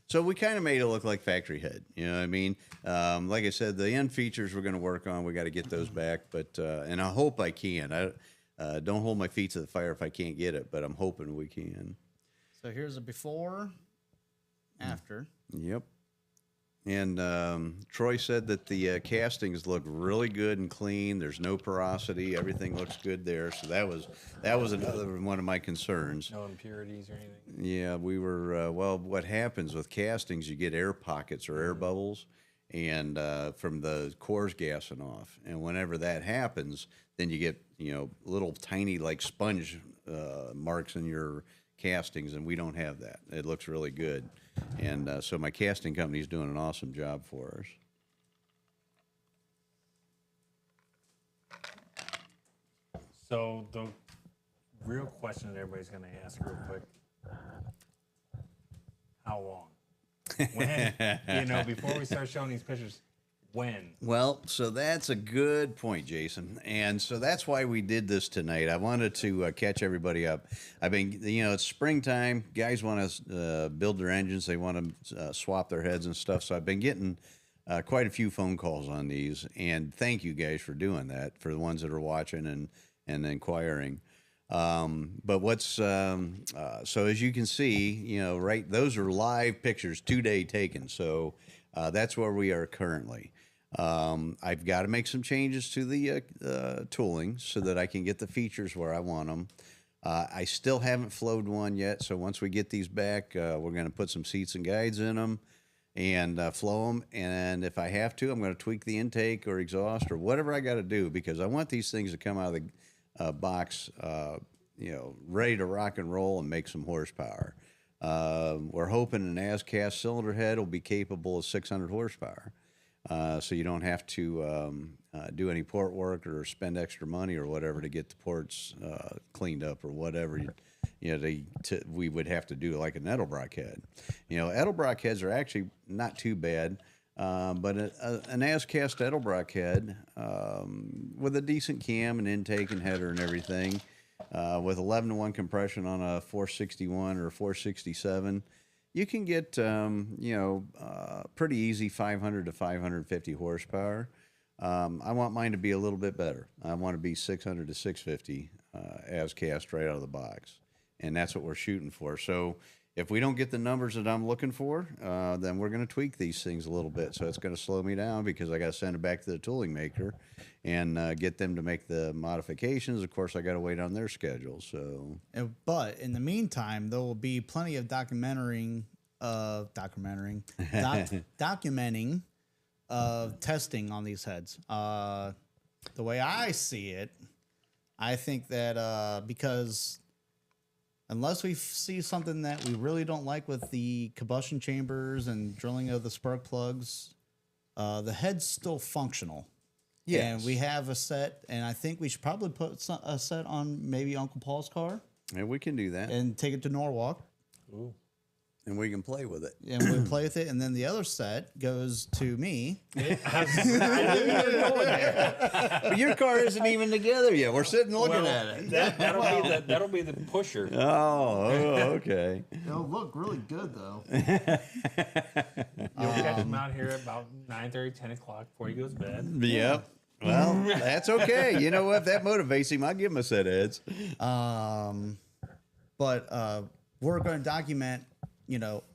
So we kind of made it look like factory head. You know what I mean? Like I said, the end features we're going to work on. We got to get those back, but and I hope I can. I don't hold my feet to the fire if I can't get it, but I'm hoping we can. So here's a before, after. Yep. And Troy said that the castings look really good and clean. There's no porosity. Everything looks good there. So that was another one of my concerns. No impurities or anything. Yeah, we were. Well, what happens with castings? You get air pockets or air bubbles, and from the cores gassing off. And whenever that happens, then you get, little tiny like sponge marks in your castings, and we don't have that. It looks really good. And so my casting company is doing an awesome job for us. So the real question that everybody's going to ask real quick, how long? When? Before we start showing these pictures, when? Well, so that's a good point, Jason. And so that's why we did this tonight. I wanted to catch everybody up. I've been, it's springtime. Guys want to build their engines. They want to swap their heads and stuff. So I've been getting quite a few phone calls on these. And thank you guys for doing that, for the ones that are watching and inquiring. But what's so as you can see, right, those are live pictures, 2-day taken. So that's where we are currently. I've got to make some changes to the tooling so that I can get the features where I want them. I still haven't flowed one yet, so once we get these back, we're going to put some seats and guides in them and flow them. And if I have to, I'm going to tweak the intake or exhaust or whatever I got to do, because I want these things to come out of the box, ready to rock and roll and make some horsepower. We're hoping an as-cast cylinder head will be capable of 600 horsepower. So you don't have to do any port work or spend extra money or whatever to get the ports cleaned up or whatever we would have to do, like an Edelbrock head. Edelbrock heads are actually not too bad, but an as-cast Edelbrock head with a decent cam and intake and header and everything, with 11-to-1 compression on a 461 or 467, you can get, pretty easy 500 to 550 horsepower. I want mine to be a little bit better. I want to be 600 to 650 as cast right out of the box. And that's what we're shooting for. So if we don't get the numbers that I'm looking for, then we're going to tweak these things a little bit. So it's going to slow me down because I got to send it back to the tooling maker and get them to make the modifications. Of course, I got to wait on their schedule. So, but in the meantime, there will be plenty of documenting testing on these heads. The way I see it, I think that because unless we see something that we really don't like with the combustion chambers and drilling of the spark plugs, the head's still functional. Yes. And we have a set, and I think we should probably put a set on maybe Uncle Paul's car. And we can do that. And take it to Norwalk. Ooh. And we can play with it. And we play with it, and then the other set goes to me. I knew you were going there. But your car isn't even together yet. We're sitting looking at it. That'll be the pusher. Oh, okay. It'll look really good, though. You'll catch him out here at about 9:30, 10 o'clock before he goes to bed. Yep. Well, that's okay. You know what? If that motivates him, I'll give him a set of heads. But we're going to document,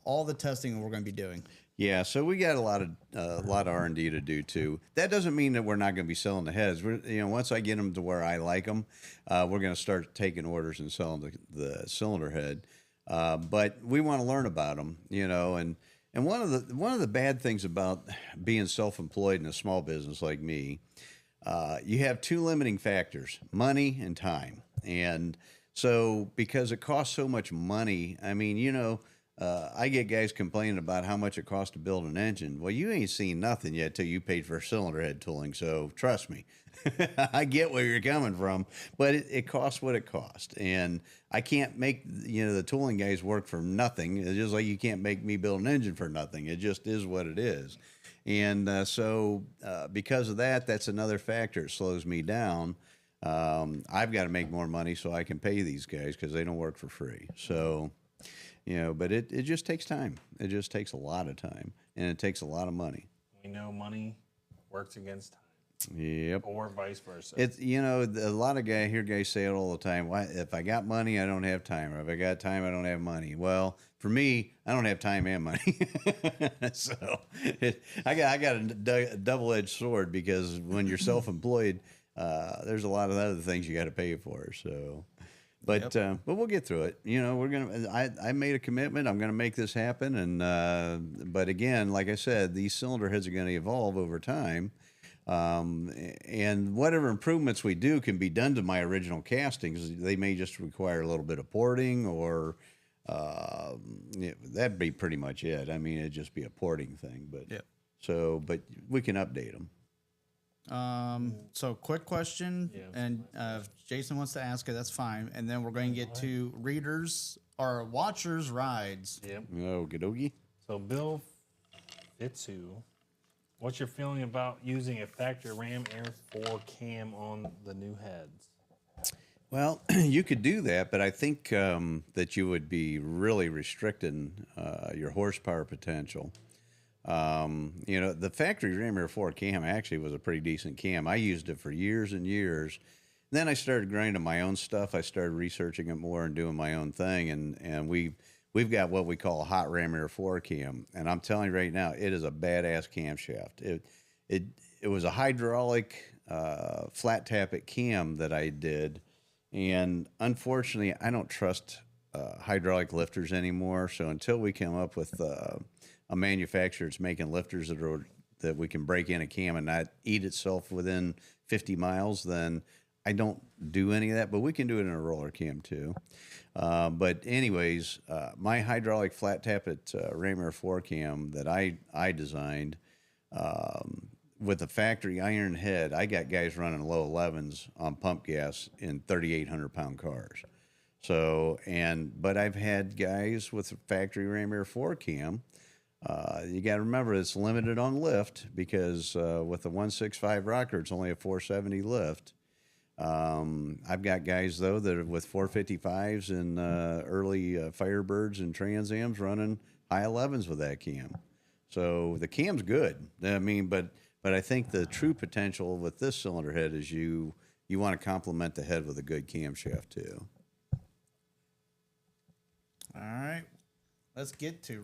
all the testing we're going to be doing. Yeah, so we got a lot of R&D to do too. That doesn't mean that we're not going to be selling the heads. Once I get them to where I like them, we're going to start taking orders and selling the cylinder head. But we want to learn about them, and one of the bad things about being self-employed in a small business like me, you have two limiting factors: money and time. And so because it costs so much money, I get guys complaining about how much it costs to build an engine. Well, you ain't seen nothing yet till you paid for cylinder head tooling. So trust me, I get where you're coming from, but it costs what it costs. And I can't make, the tooling guys work for nothing. It's just like you can't make me build an engine for nothing. It just is what it is. And so because of that, that's another factor. It slows me down. I've got to make more money so I can pay these guys because they don't work for free. So... but it just takes time. It just takes a lot of time, and it takes a lot of money. We know money works against time. Yep. Or vice versa. It's, a lot of guys say it all the time. Why, if I got money, I don't have time. Or if I got time, I don't have money. Well, for me, I don't have time and money. So I got a double-edged sword, because when you're self-employed, there's a lot of other things you got to pay for. So, But we'll get through it. You know, I made a commitment. I'm gonna make this happen. And but again, like I said, these cylinder heads are gonna evolve over time. And whatever improvements we do can be done to my original castings. They may just require a little bit of porting, or that'd be pretty much it. I mean, it'd just be a porting thing. But but we can update them. So quick question, and if Jason wants to ask it, that's fine. And then we're going to get to readers or watchers' rides. Yep. Oh, Gadogi. So Bill Fitzu, what's your feeling about using a factory Ram Air 4 cam on the new heads? Well, you could do that, but I think that you would be really restricting your horsepower potential. You know, the factory Ram Air 4 cam actually was a pretty decent cam. I used it for years and years. Then I started grinding my own stuff. I started researching it more and doing my own thing. And we've got what we call a hot Ram Air 4 cam. And I'm telling you right now, it is a badass camshaft. It was a hydraulic flat tappet cam that I did. And unfortunately, I don't trust hydraulic lifters anymore. So until we come up with a manufacturer that's making lifters that we can break in a cam and not eat itself within 50 miles, then I don't do any of that. But we can do it in a roller cam too. But anyways, my hydraulic flat tappet Ram Air 4 cam that I designed with a factory iron head, I got guys running low 11s on pump gas in 3,800 pound cars. So, but I've had guys with a factory Ram Air 4 cam. You got to remember it's limited on lift because with the 165 rocker, it's only a 470 lift. I've got guys though that are with 455s and early Firebirds and Trans Ams running high 11s with that cam. So the cam's good. I mean, but I think the true potential with this cylinder head is you want to complement the head with a good camshaft too. All right, let's get to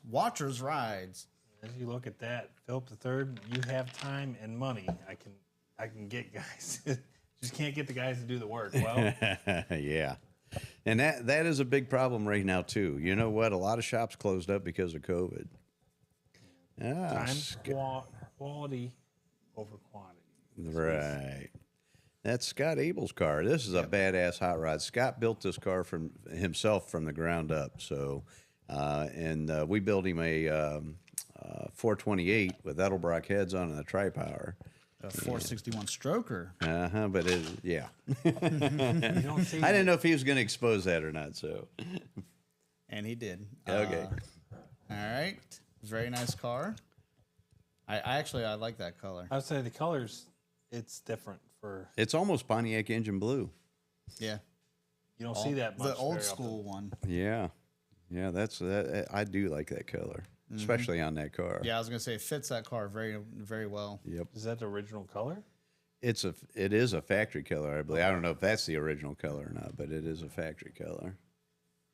watchers' rides. As you look at that, Philip III, you have time and money. I can get guys. Just can't get the guys to do the work. Well, yeah. And that is a big problem right now too. You know what? A lot of shops closed up because of COVID. Time, quality over quantity. Right. That's Scott Abel's car. This is a badass hot rod. Scott built this car himself from the ground up. So, we built him a 428 with Edelbrock heads on and a tri-power. A 461 stroker. But You don't see I didn't know if he was going to expose that or not. So, And he did. Okay. All right. Very nice car. I like that color. I would say the colors, it's different for. It's almost Pontiac engine blue. Yeah. You don't see that much. The old very school often. one. Yeah. Yeah, that. I do like that color, especially on that car. Yeah, I was gonna say it fits that car very, very well. Yep. Is that the original color? It is a factory color, I believe. I don't know if that's the original color or not, but it is a factory color.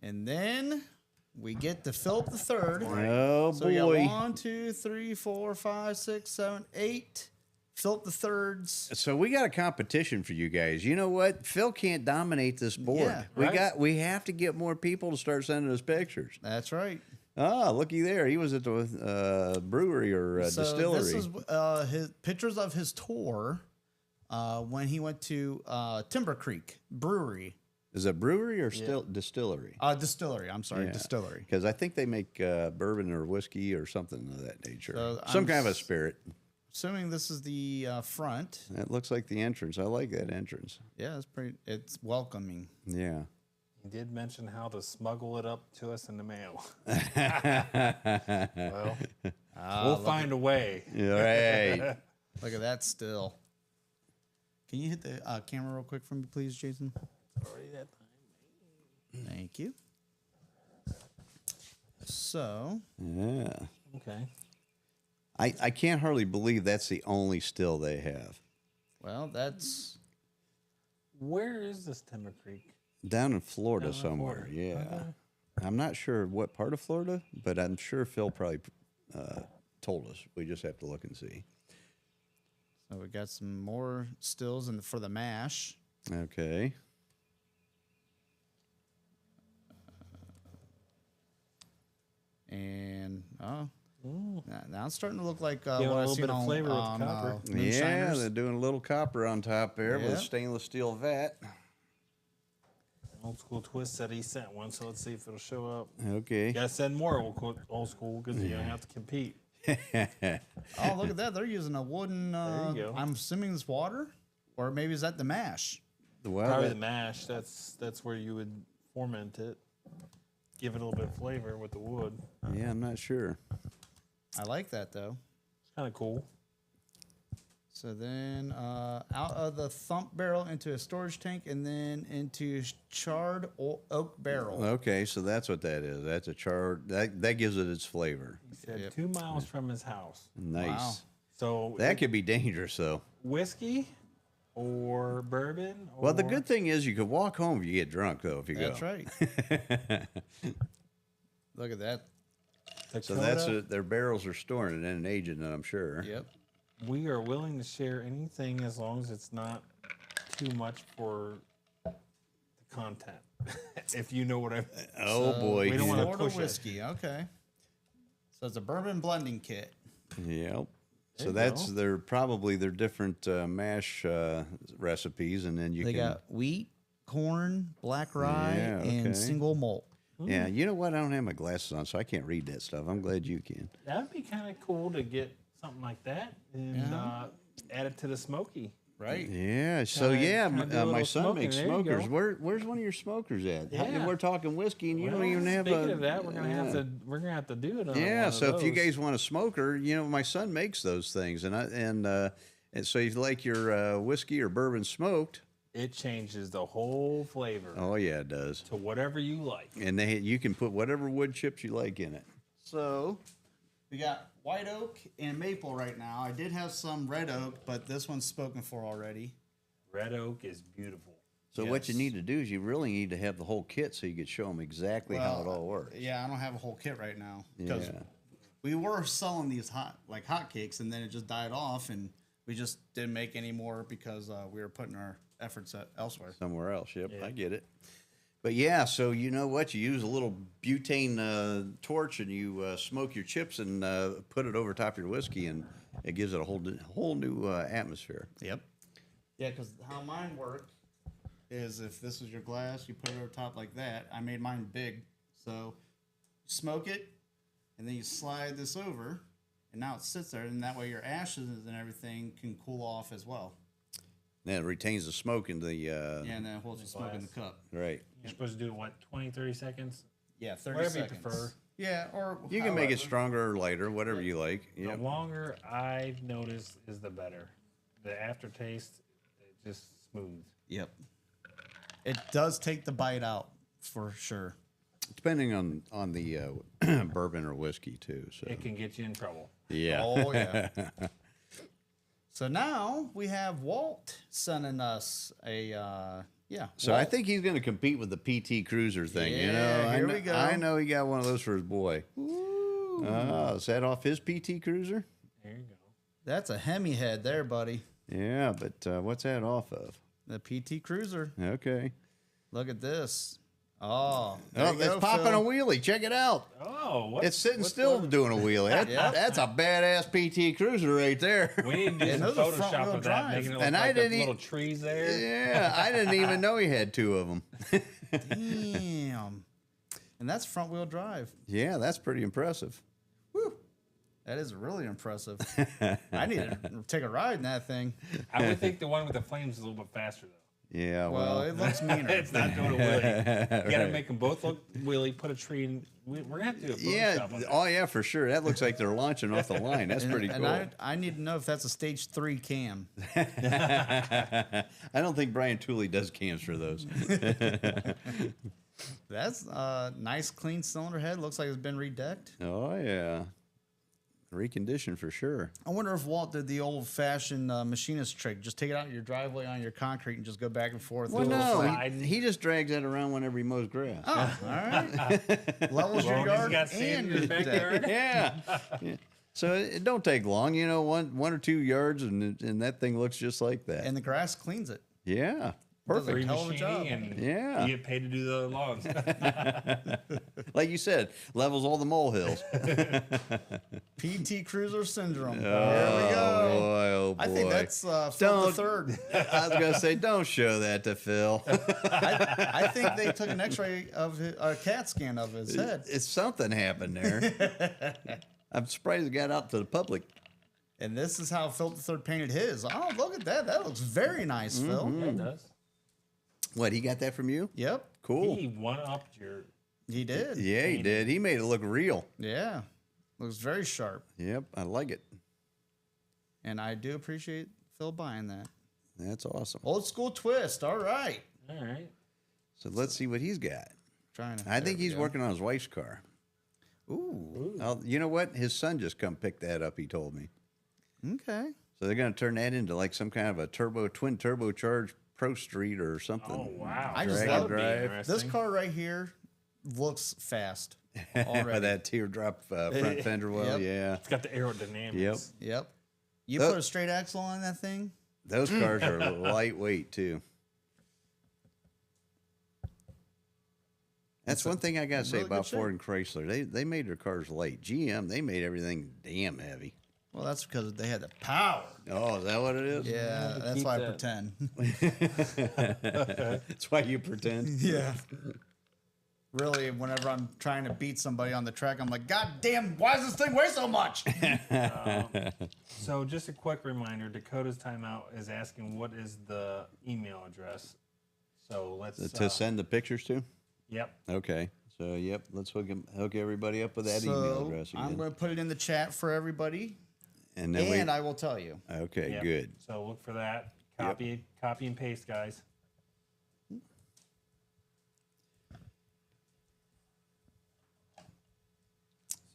And then we get to Philip III. Oh So boy! we got 1, 2, 3, 4, 5, 6, 7, 8. Philip III's. So we got a competition for you guys. You know what? Phil can't dominate this board. Yeah, right. We have to get more people to start sending us pictures. That's right. Ah, looky there. He was at the brewery or distillery. This is his pictures of his tour when he went to Timber Creek Brewery. Is it brewery or distillery? Distillery. I'm sorry, distillery. Because I think they make bourbon or whiskey or something of that nature. So Some kind of a spirit. Assuming this is the front. That looks like the entrance. I like that entrance. Yeah, it's welcoming. Yeah. He did mention how to smuggle it up to us in the mail. Well, we'll find a way. Right. Look at that still. Can you hit the camera real quick for me, please, Jason? Already that time. Thank you. So. Yeah. Okay. I can't hardly believe that's the only still they have. Well, that's. Where is this Timber Creek? Down in Florida Down in somewhere. Florida. Yeah. Okay. I'm not sure what part of Florida, but I'm sure Phil probably told us. We just have to look and see. So we got some more stills for the mash. Okay. And now it's starting to look like Give what it a I little seen bit of on, flavor with the copper. Yeah, Moonshiners. they're doing a little copper on top there with a Yep. stainless steel vat. Old School Twist said he sent one, so let's see if it'll show up. Okay. You gotta send more Old School because you don't have to compete. Oh, look at that. They're using a wooden, There you go. I'm assuming it's water, or maybe is that the mash? Well, Probably the mash. That's where you would ferment it. Give it a little bit of flavor with the wood. yeah, I'm not sure. I like that, though. It's kind of cool. So then out of the thump barrel into a storage tank and then into charred oak barrel. Okay, so that's what that is. That's a charred. That gives it its flavor. He said Yep. 2 miles from his house. Nice. Wow. So That could be dangerous, though. whiskey or bourbon. Or Well, the good thing is you could walk home if you get drunk, though. If you That's go. right. Look at that. So Dakota, that's it. Their barrels are storing it and aging it, I'm sure. Yep. we are willing to share anything as long as it's not too much for the content. If you know what I mean. Oh So boy. we don't wanna Florida push it. whiskey. Okay. So it's a bourbon blending kit. Yep. So you that's go. their different mash recipes, and then you They can. got wheat, corn, black rye, Yeah, okay. and single malt. Yeah, you know what? I don't have my glasses on, so I can't read that stuff. I'm glad you can. That'd be kind of cool to get something like that and add it to the smoky. Right. Yeah. So Kinda- yeah, kinda do a my little son smoking. makes There you smokers. go. Where's one of your smokers at? Yeah. We're talking whiskey, and you Well, don't even have speaking a. of that, we're gonna have to do it. On Yeah, one of so if you those. guys want a smoker, you know my son makes those things, and so if you like your whiskey or bourbon smoked, It changes the whole flavor oh yeah, it does. to whatever you like. And you can put whatever wood chips you like in it. So we got white oak and maple right now. I did have some red oak, but this one's spoken for already. Red oak is beautiful. So what you Yes. need to do is you really need to have the whole kit so you could show them exactly how it all works. Yeah, I don't have a whole kit right now because Yeah. we were selling these hotcakes, and then it just died off, and we just didn't make any more because we were putting our efforts elsewhere. Somewhere else. Yep, I get it. But yeah, so you know what? You use a little butane torch and you smoke your chips and put it over top of your whiskey, and it gives it a whole new atmosphere. Yep. Yeah, because how mine work is if this is your glass, you put it over top like that. I made mine big, so you smoke it, and then you slide this over, and now it sits there, and that way your ashes and everything can cool off as well. Then it retains the smoke in the Yeah, and then it holds the smoke in the cup. right. You're supposed to do what, 20, 30 seconds? Yeah, 30 Whatever you seconds. prefer. Yeah, or You can make it however. stronger or lighter, whatever you like. The Yep. longer I've noticed is the better. The aftertaste, it's just smooth. Yep. It does take the bite out for sure. Depending on the bourbon or whiskey too. So It can get you in trouble. yeah. Oh yeah. So now we have Walt sending us a So I think he's going to compete with the PT Cruiser thing. You know, Yeah, here we go. I know he got one of those for his boy. Is that off his PT Cruiser? There you go. That's a Hemi head there, buddy. Yeah, but what's that off of? The PT Cruiser. Okay. Look at this. Oh, there Oh, you it's go, popping Phil. a wheelie. Check it out. Oh, what? It's sitting what's still the- doing a wheelie. That's a badass PT Cruiser right there. We need to do And some those are front Photoshop wheel of that, drive. making it look And I like didn't the e- little trees there. Yeah, I didn't even know he had two of them. Damn. And that's front wheel drive. Yeah, that's pretty impressive. That is really impressive. I need to take a ride in that thing. I would think the one with the flames is a little bit faster, though. Yeah, Well, well, it looks meaner. It's not doing a wheelie. You got to make them both look wheelie, put a tree in. We're going to have to do a yeah. Photoshop on that. Oh, yeah, for sure. That looks like they're launching off the line. That's pretty And cool. I need to know if that's a stage 3 cam. I don't think Brian Tooley does cams for those. That's a nice clean cylinder head. Looks like it's been redecked. Oh, yeah. Reconditioned for sure. I wonder if Walt did the old-fashioned machinist trick. Just take it out of your driveway on your concrete and just go back and forth. Well, with a little no, flat- he just drags that around whenever he mows grass. Oh, all right. Levels your Well, he's yard got sand in and his your deck. backyard. Yeah. So it don't take long, one or two yards, and that thing looks just like that. And the grass cleans it. Yeah. Does a free hell of a job. machining, and Yeah. you get paid to do the logs. Like you said, levels all the molehills. PT Cruiser syndrome. There we Oh go. boy, oh boy. I think that's Phil the Don't- third. I was gonna say, don't show that to Phil. I think they took an X-ray of a CAT scan of his head, It's something happened there. I'm surprised it got out to the public. and this is how Phil the third painted his. Oh, look at that! That looks very nice, Phil. Yeah, it does. What, he got that from you? Yep, Cool. He one-upped your. he did. Yeah, he did. He made it look real. Yeah, looks very sharp, Yep, I like it. and I do appreciate Phil buying that. That's awesome. Old school twist. All right, All right. So let's see what he's got. trying to. I think he's working on his wife's car. Ooh, You know what? His son just come pick that up, he told me. okay. So they're going to turn that into like some kind of a twin turbocharged Pro Street or something. Oh wow. I just Drag love and drive. This Interesting. car right here looks fast With already. that teardrop front fender well, Yep. yeah. It's got the aerodynamics. Yep. Yep. You Oh. put a straight axle on that thing? Those cars are lightweight too. That's one thing I got to say really good about shape. Ford and Chrysler. They made their cars light. GM, they made everything damn heavy. Well, that's because they had the power. Oh, is that what it is? Yeah, to that's keep why I that. pretend. That's why you pretend. Yeah. Really, whenever I'm trying to beat somebody on the track, I'm like, God damn, why does this thing weigh so much? So just a quick reminder, Dakota's Timeout is asking what is the email address. So let's To send the pictures to? Yep. Okay. So, yep, let's hook everybody up with that email So address again. I'm going to put it in the chat for everybody, and then and I will tell you. Okay, Yep. good. So look for that. Copy and paste, guys.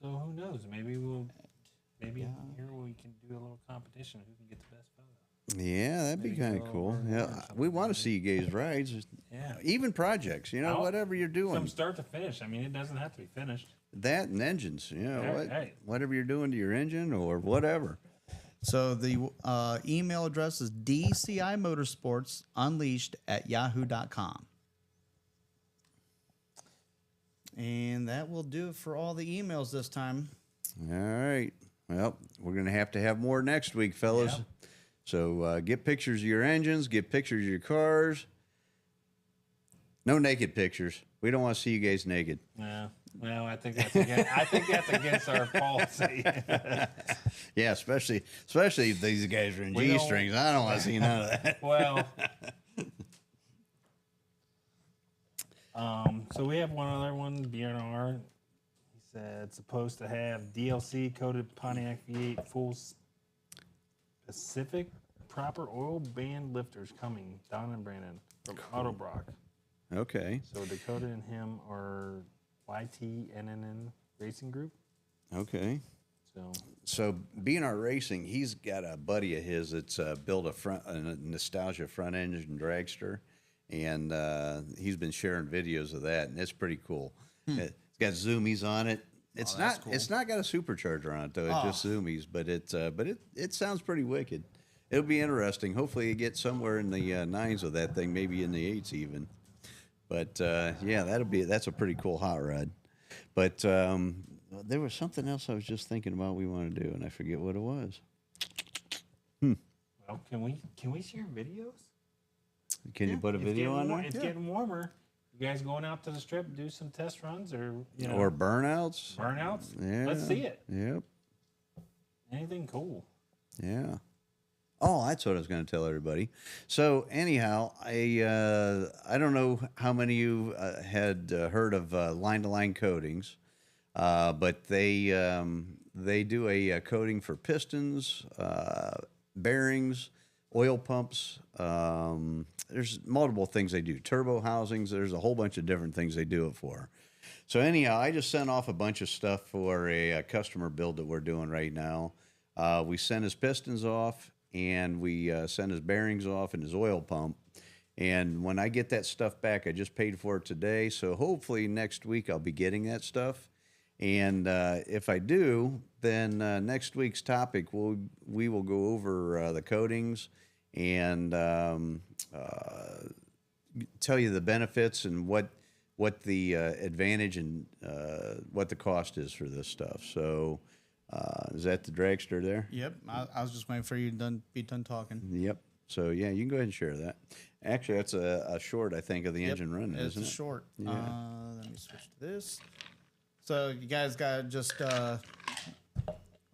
So who knows? Maybe here we can do a little competition. Who can get the best photo? Yeah, that'd be Maybe kind go of cool. over Yeah, or something we want to see you guys rides. Yeah. Even projects, whatever you're doing. From start to finish. I mean, it doesn't have to be finished. That and engines, Hey. whatever you're doing to your engine or whatever. So the email address is dcimotorsportsunleashed@yahoo.com. And that will do it for all the emails this time. All right. Well, we're going to have more next week, fellas. Yep. So get pictures of your engines, get pictures of your cars. No naked pictures. We don't want to see you guys naked. Yeah. Well, I think that's against our policy. Yeah, especially if these guys are in We don't- G-strings. I don't want to see none of that. Well, so we have one other one, BNR. He said supposed to have DLC coated Pontiac V8 full specific proper oil band lifters coming. Don and Brandon from Autobrock. Okay. So Dakota and him are YTNNN Racing Group. Okay. So BNR Racing, he's got a buddy of his that's built a nostalgia front engine dragster, and he's been sharing videos of that, and it's pretty cool. It's got zoomies on it. It's that's not cool. it's not got a supercharger on it though. It's just zoomies, but it sounds pretty wicked. It'll be interesting. Hopefully, you get somewhere in the 9s with that thing, maybe in the 8s even. But yeah, that's a pretty cool hot rod. But there was something else I was just thinking about we want to do, and I forget what it was. Well, can we share videos? Can you put a video on there? It's getting warmer. You guys going out to the strip, do some test runs, or Or burnouts? burnouts? Yeah. Let's see it. Yep. Anything cool? Yeah. Oh, that's what I was going to tell everybody. So anyhow, I don't know how many of you had heard of line-to-line coatings, but they do a coating for pistons, bearings, oil pumps. There's multiple things they do. Turbo housings. There's a whole bunch of different things they do it for. So anyhow, I just sent off a bunch of stuff for a customer build that we're doing right now. We sent his pistons off, and we sent his bearings off and his oil pump. And when I get that stuff back, I just paid for it today. So hopefully next week I'll be getting that stuff. And if I do, then next week's topic, we will go over the coatings and tell you the benefits and what the advantage and what the cost is for this stuff. So is that the dragster there? Yep. I was just waiting for you to be done talking. Yep. So yeah, you can go ahead and share that. Actually, that's a short, I think, of the engine running, It's isn't a it? short. Yeah. Let me switch to this. So you guys got just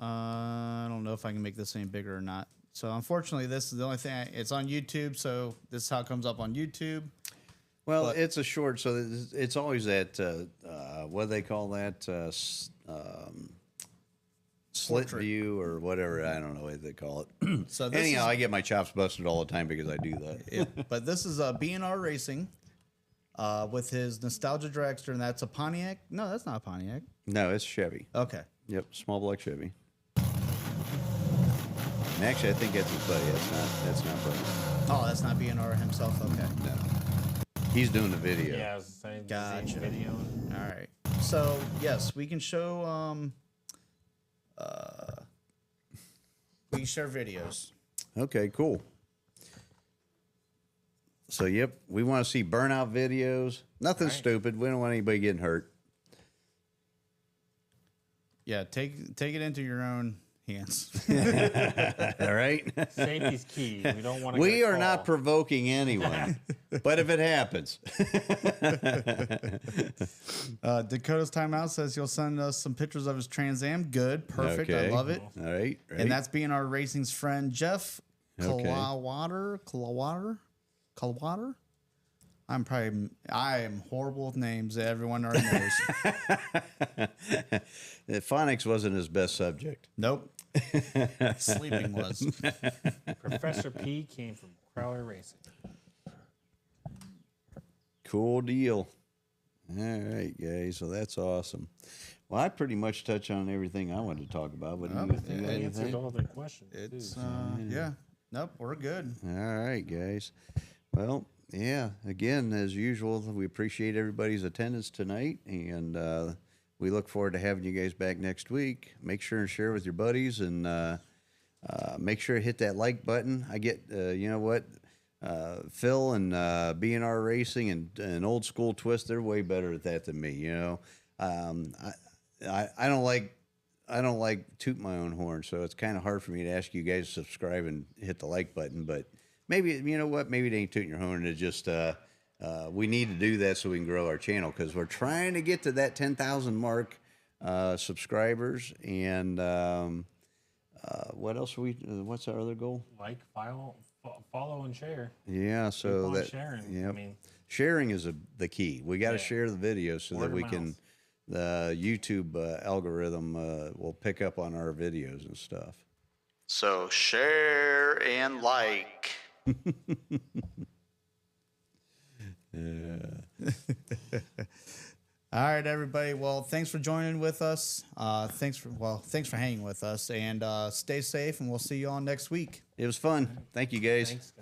I don't know if I can make this any bigger or not. So unfortunately, this is the only thing. It's on YouTube, so this is how it comes up on YouTube. Well, But- it's a short, so it's always that what do they call that? Slit Portrait. view or whatever. I don't know what they call it. So this Anyhow, is- I get my chops busted all the time because I do that. But this is a B&R Racing with his nostalgia dragster, and that's a Pontiac. No, that's not a Pontiac. No, it's Chevy. Okay. Yep, small block Chevy. And actually, I think that's his buddy. That's not Buddy. Oh, that's not B&R himself. Okay. No, he's doing the video. Yeah, I was saying Gotcha. video. All right. So yes, we can show. We can share videos. Okay, cool. So, yep, we want to see burnout videos. Nothing stupid. We don't want anybody getting hurt. Yeah, take it into your own hands. All right. Safety's key. We don't want to. We are not provoking anyone, but if it happens, Dakota's timeout says he'll send us some pictures of his Trans Am. Good, perfect. Okay. I love it. All right. And that's B&R Racing's friend Jeff Okay. Kalwater. I am horrible with names. Everyone already knows. Phonics wasn't his best subject. Nope. Sleeping was. Professor P came from Crowley Racing. Cool deal. All right, guys. So that's awesome. Well, I pretty much touched on everything I wanted to talk about. But you got Answered anything? all the questions. It's too. yeah. Nope, we're good. All right, guys. Well, yeah, again, as usual, we appreciate everybody's attendance tonight, and we look forward to having you guys back next week. Make sure and share with your buddies, and make sure to hit that like button. I get, you know what, Phil and B&R Racing and Old School Twist, they're way better at that than me, you know. I don't like toot my own horn, so it's kind of hard for me to ask you guys to subscribe and hit the like button. But maybe, you know what, maybe it ain't tooting your horn. It's just we need to do that so we can grow our channel, because we're trying to get to that 10,000 mark subscribers. And what else what's our other goal? Like, follow, and share. Yeah, so Keep on that sharing. Yep. I mean, sharing is the key. We got to share the videos so Word that of we mouth. can. The YouTube algorithm will pick up on our videos and stuff. So share and like. All right, everybody. Well, thanks for joining with us. Thanks for hanging with us, and stay safe. And we'll see you all next week. It was fun. Thank you, guys. thanks, guys.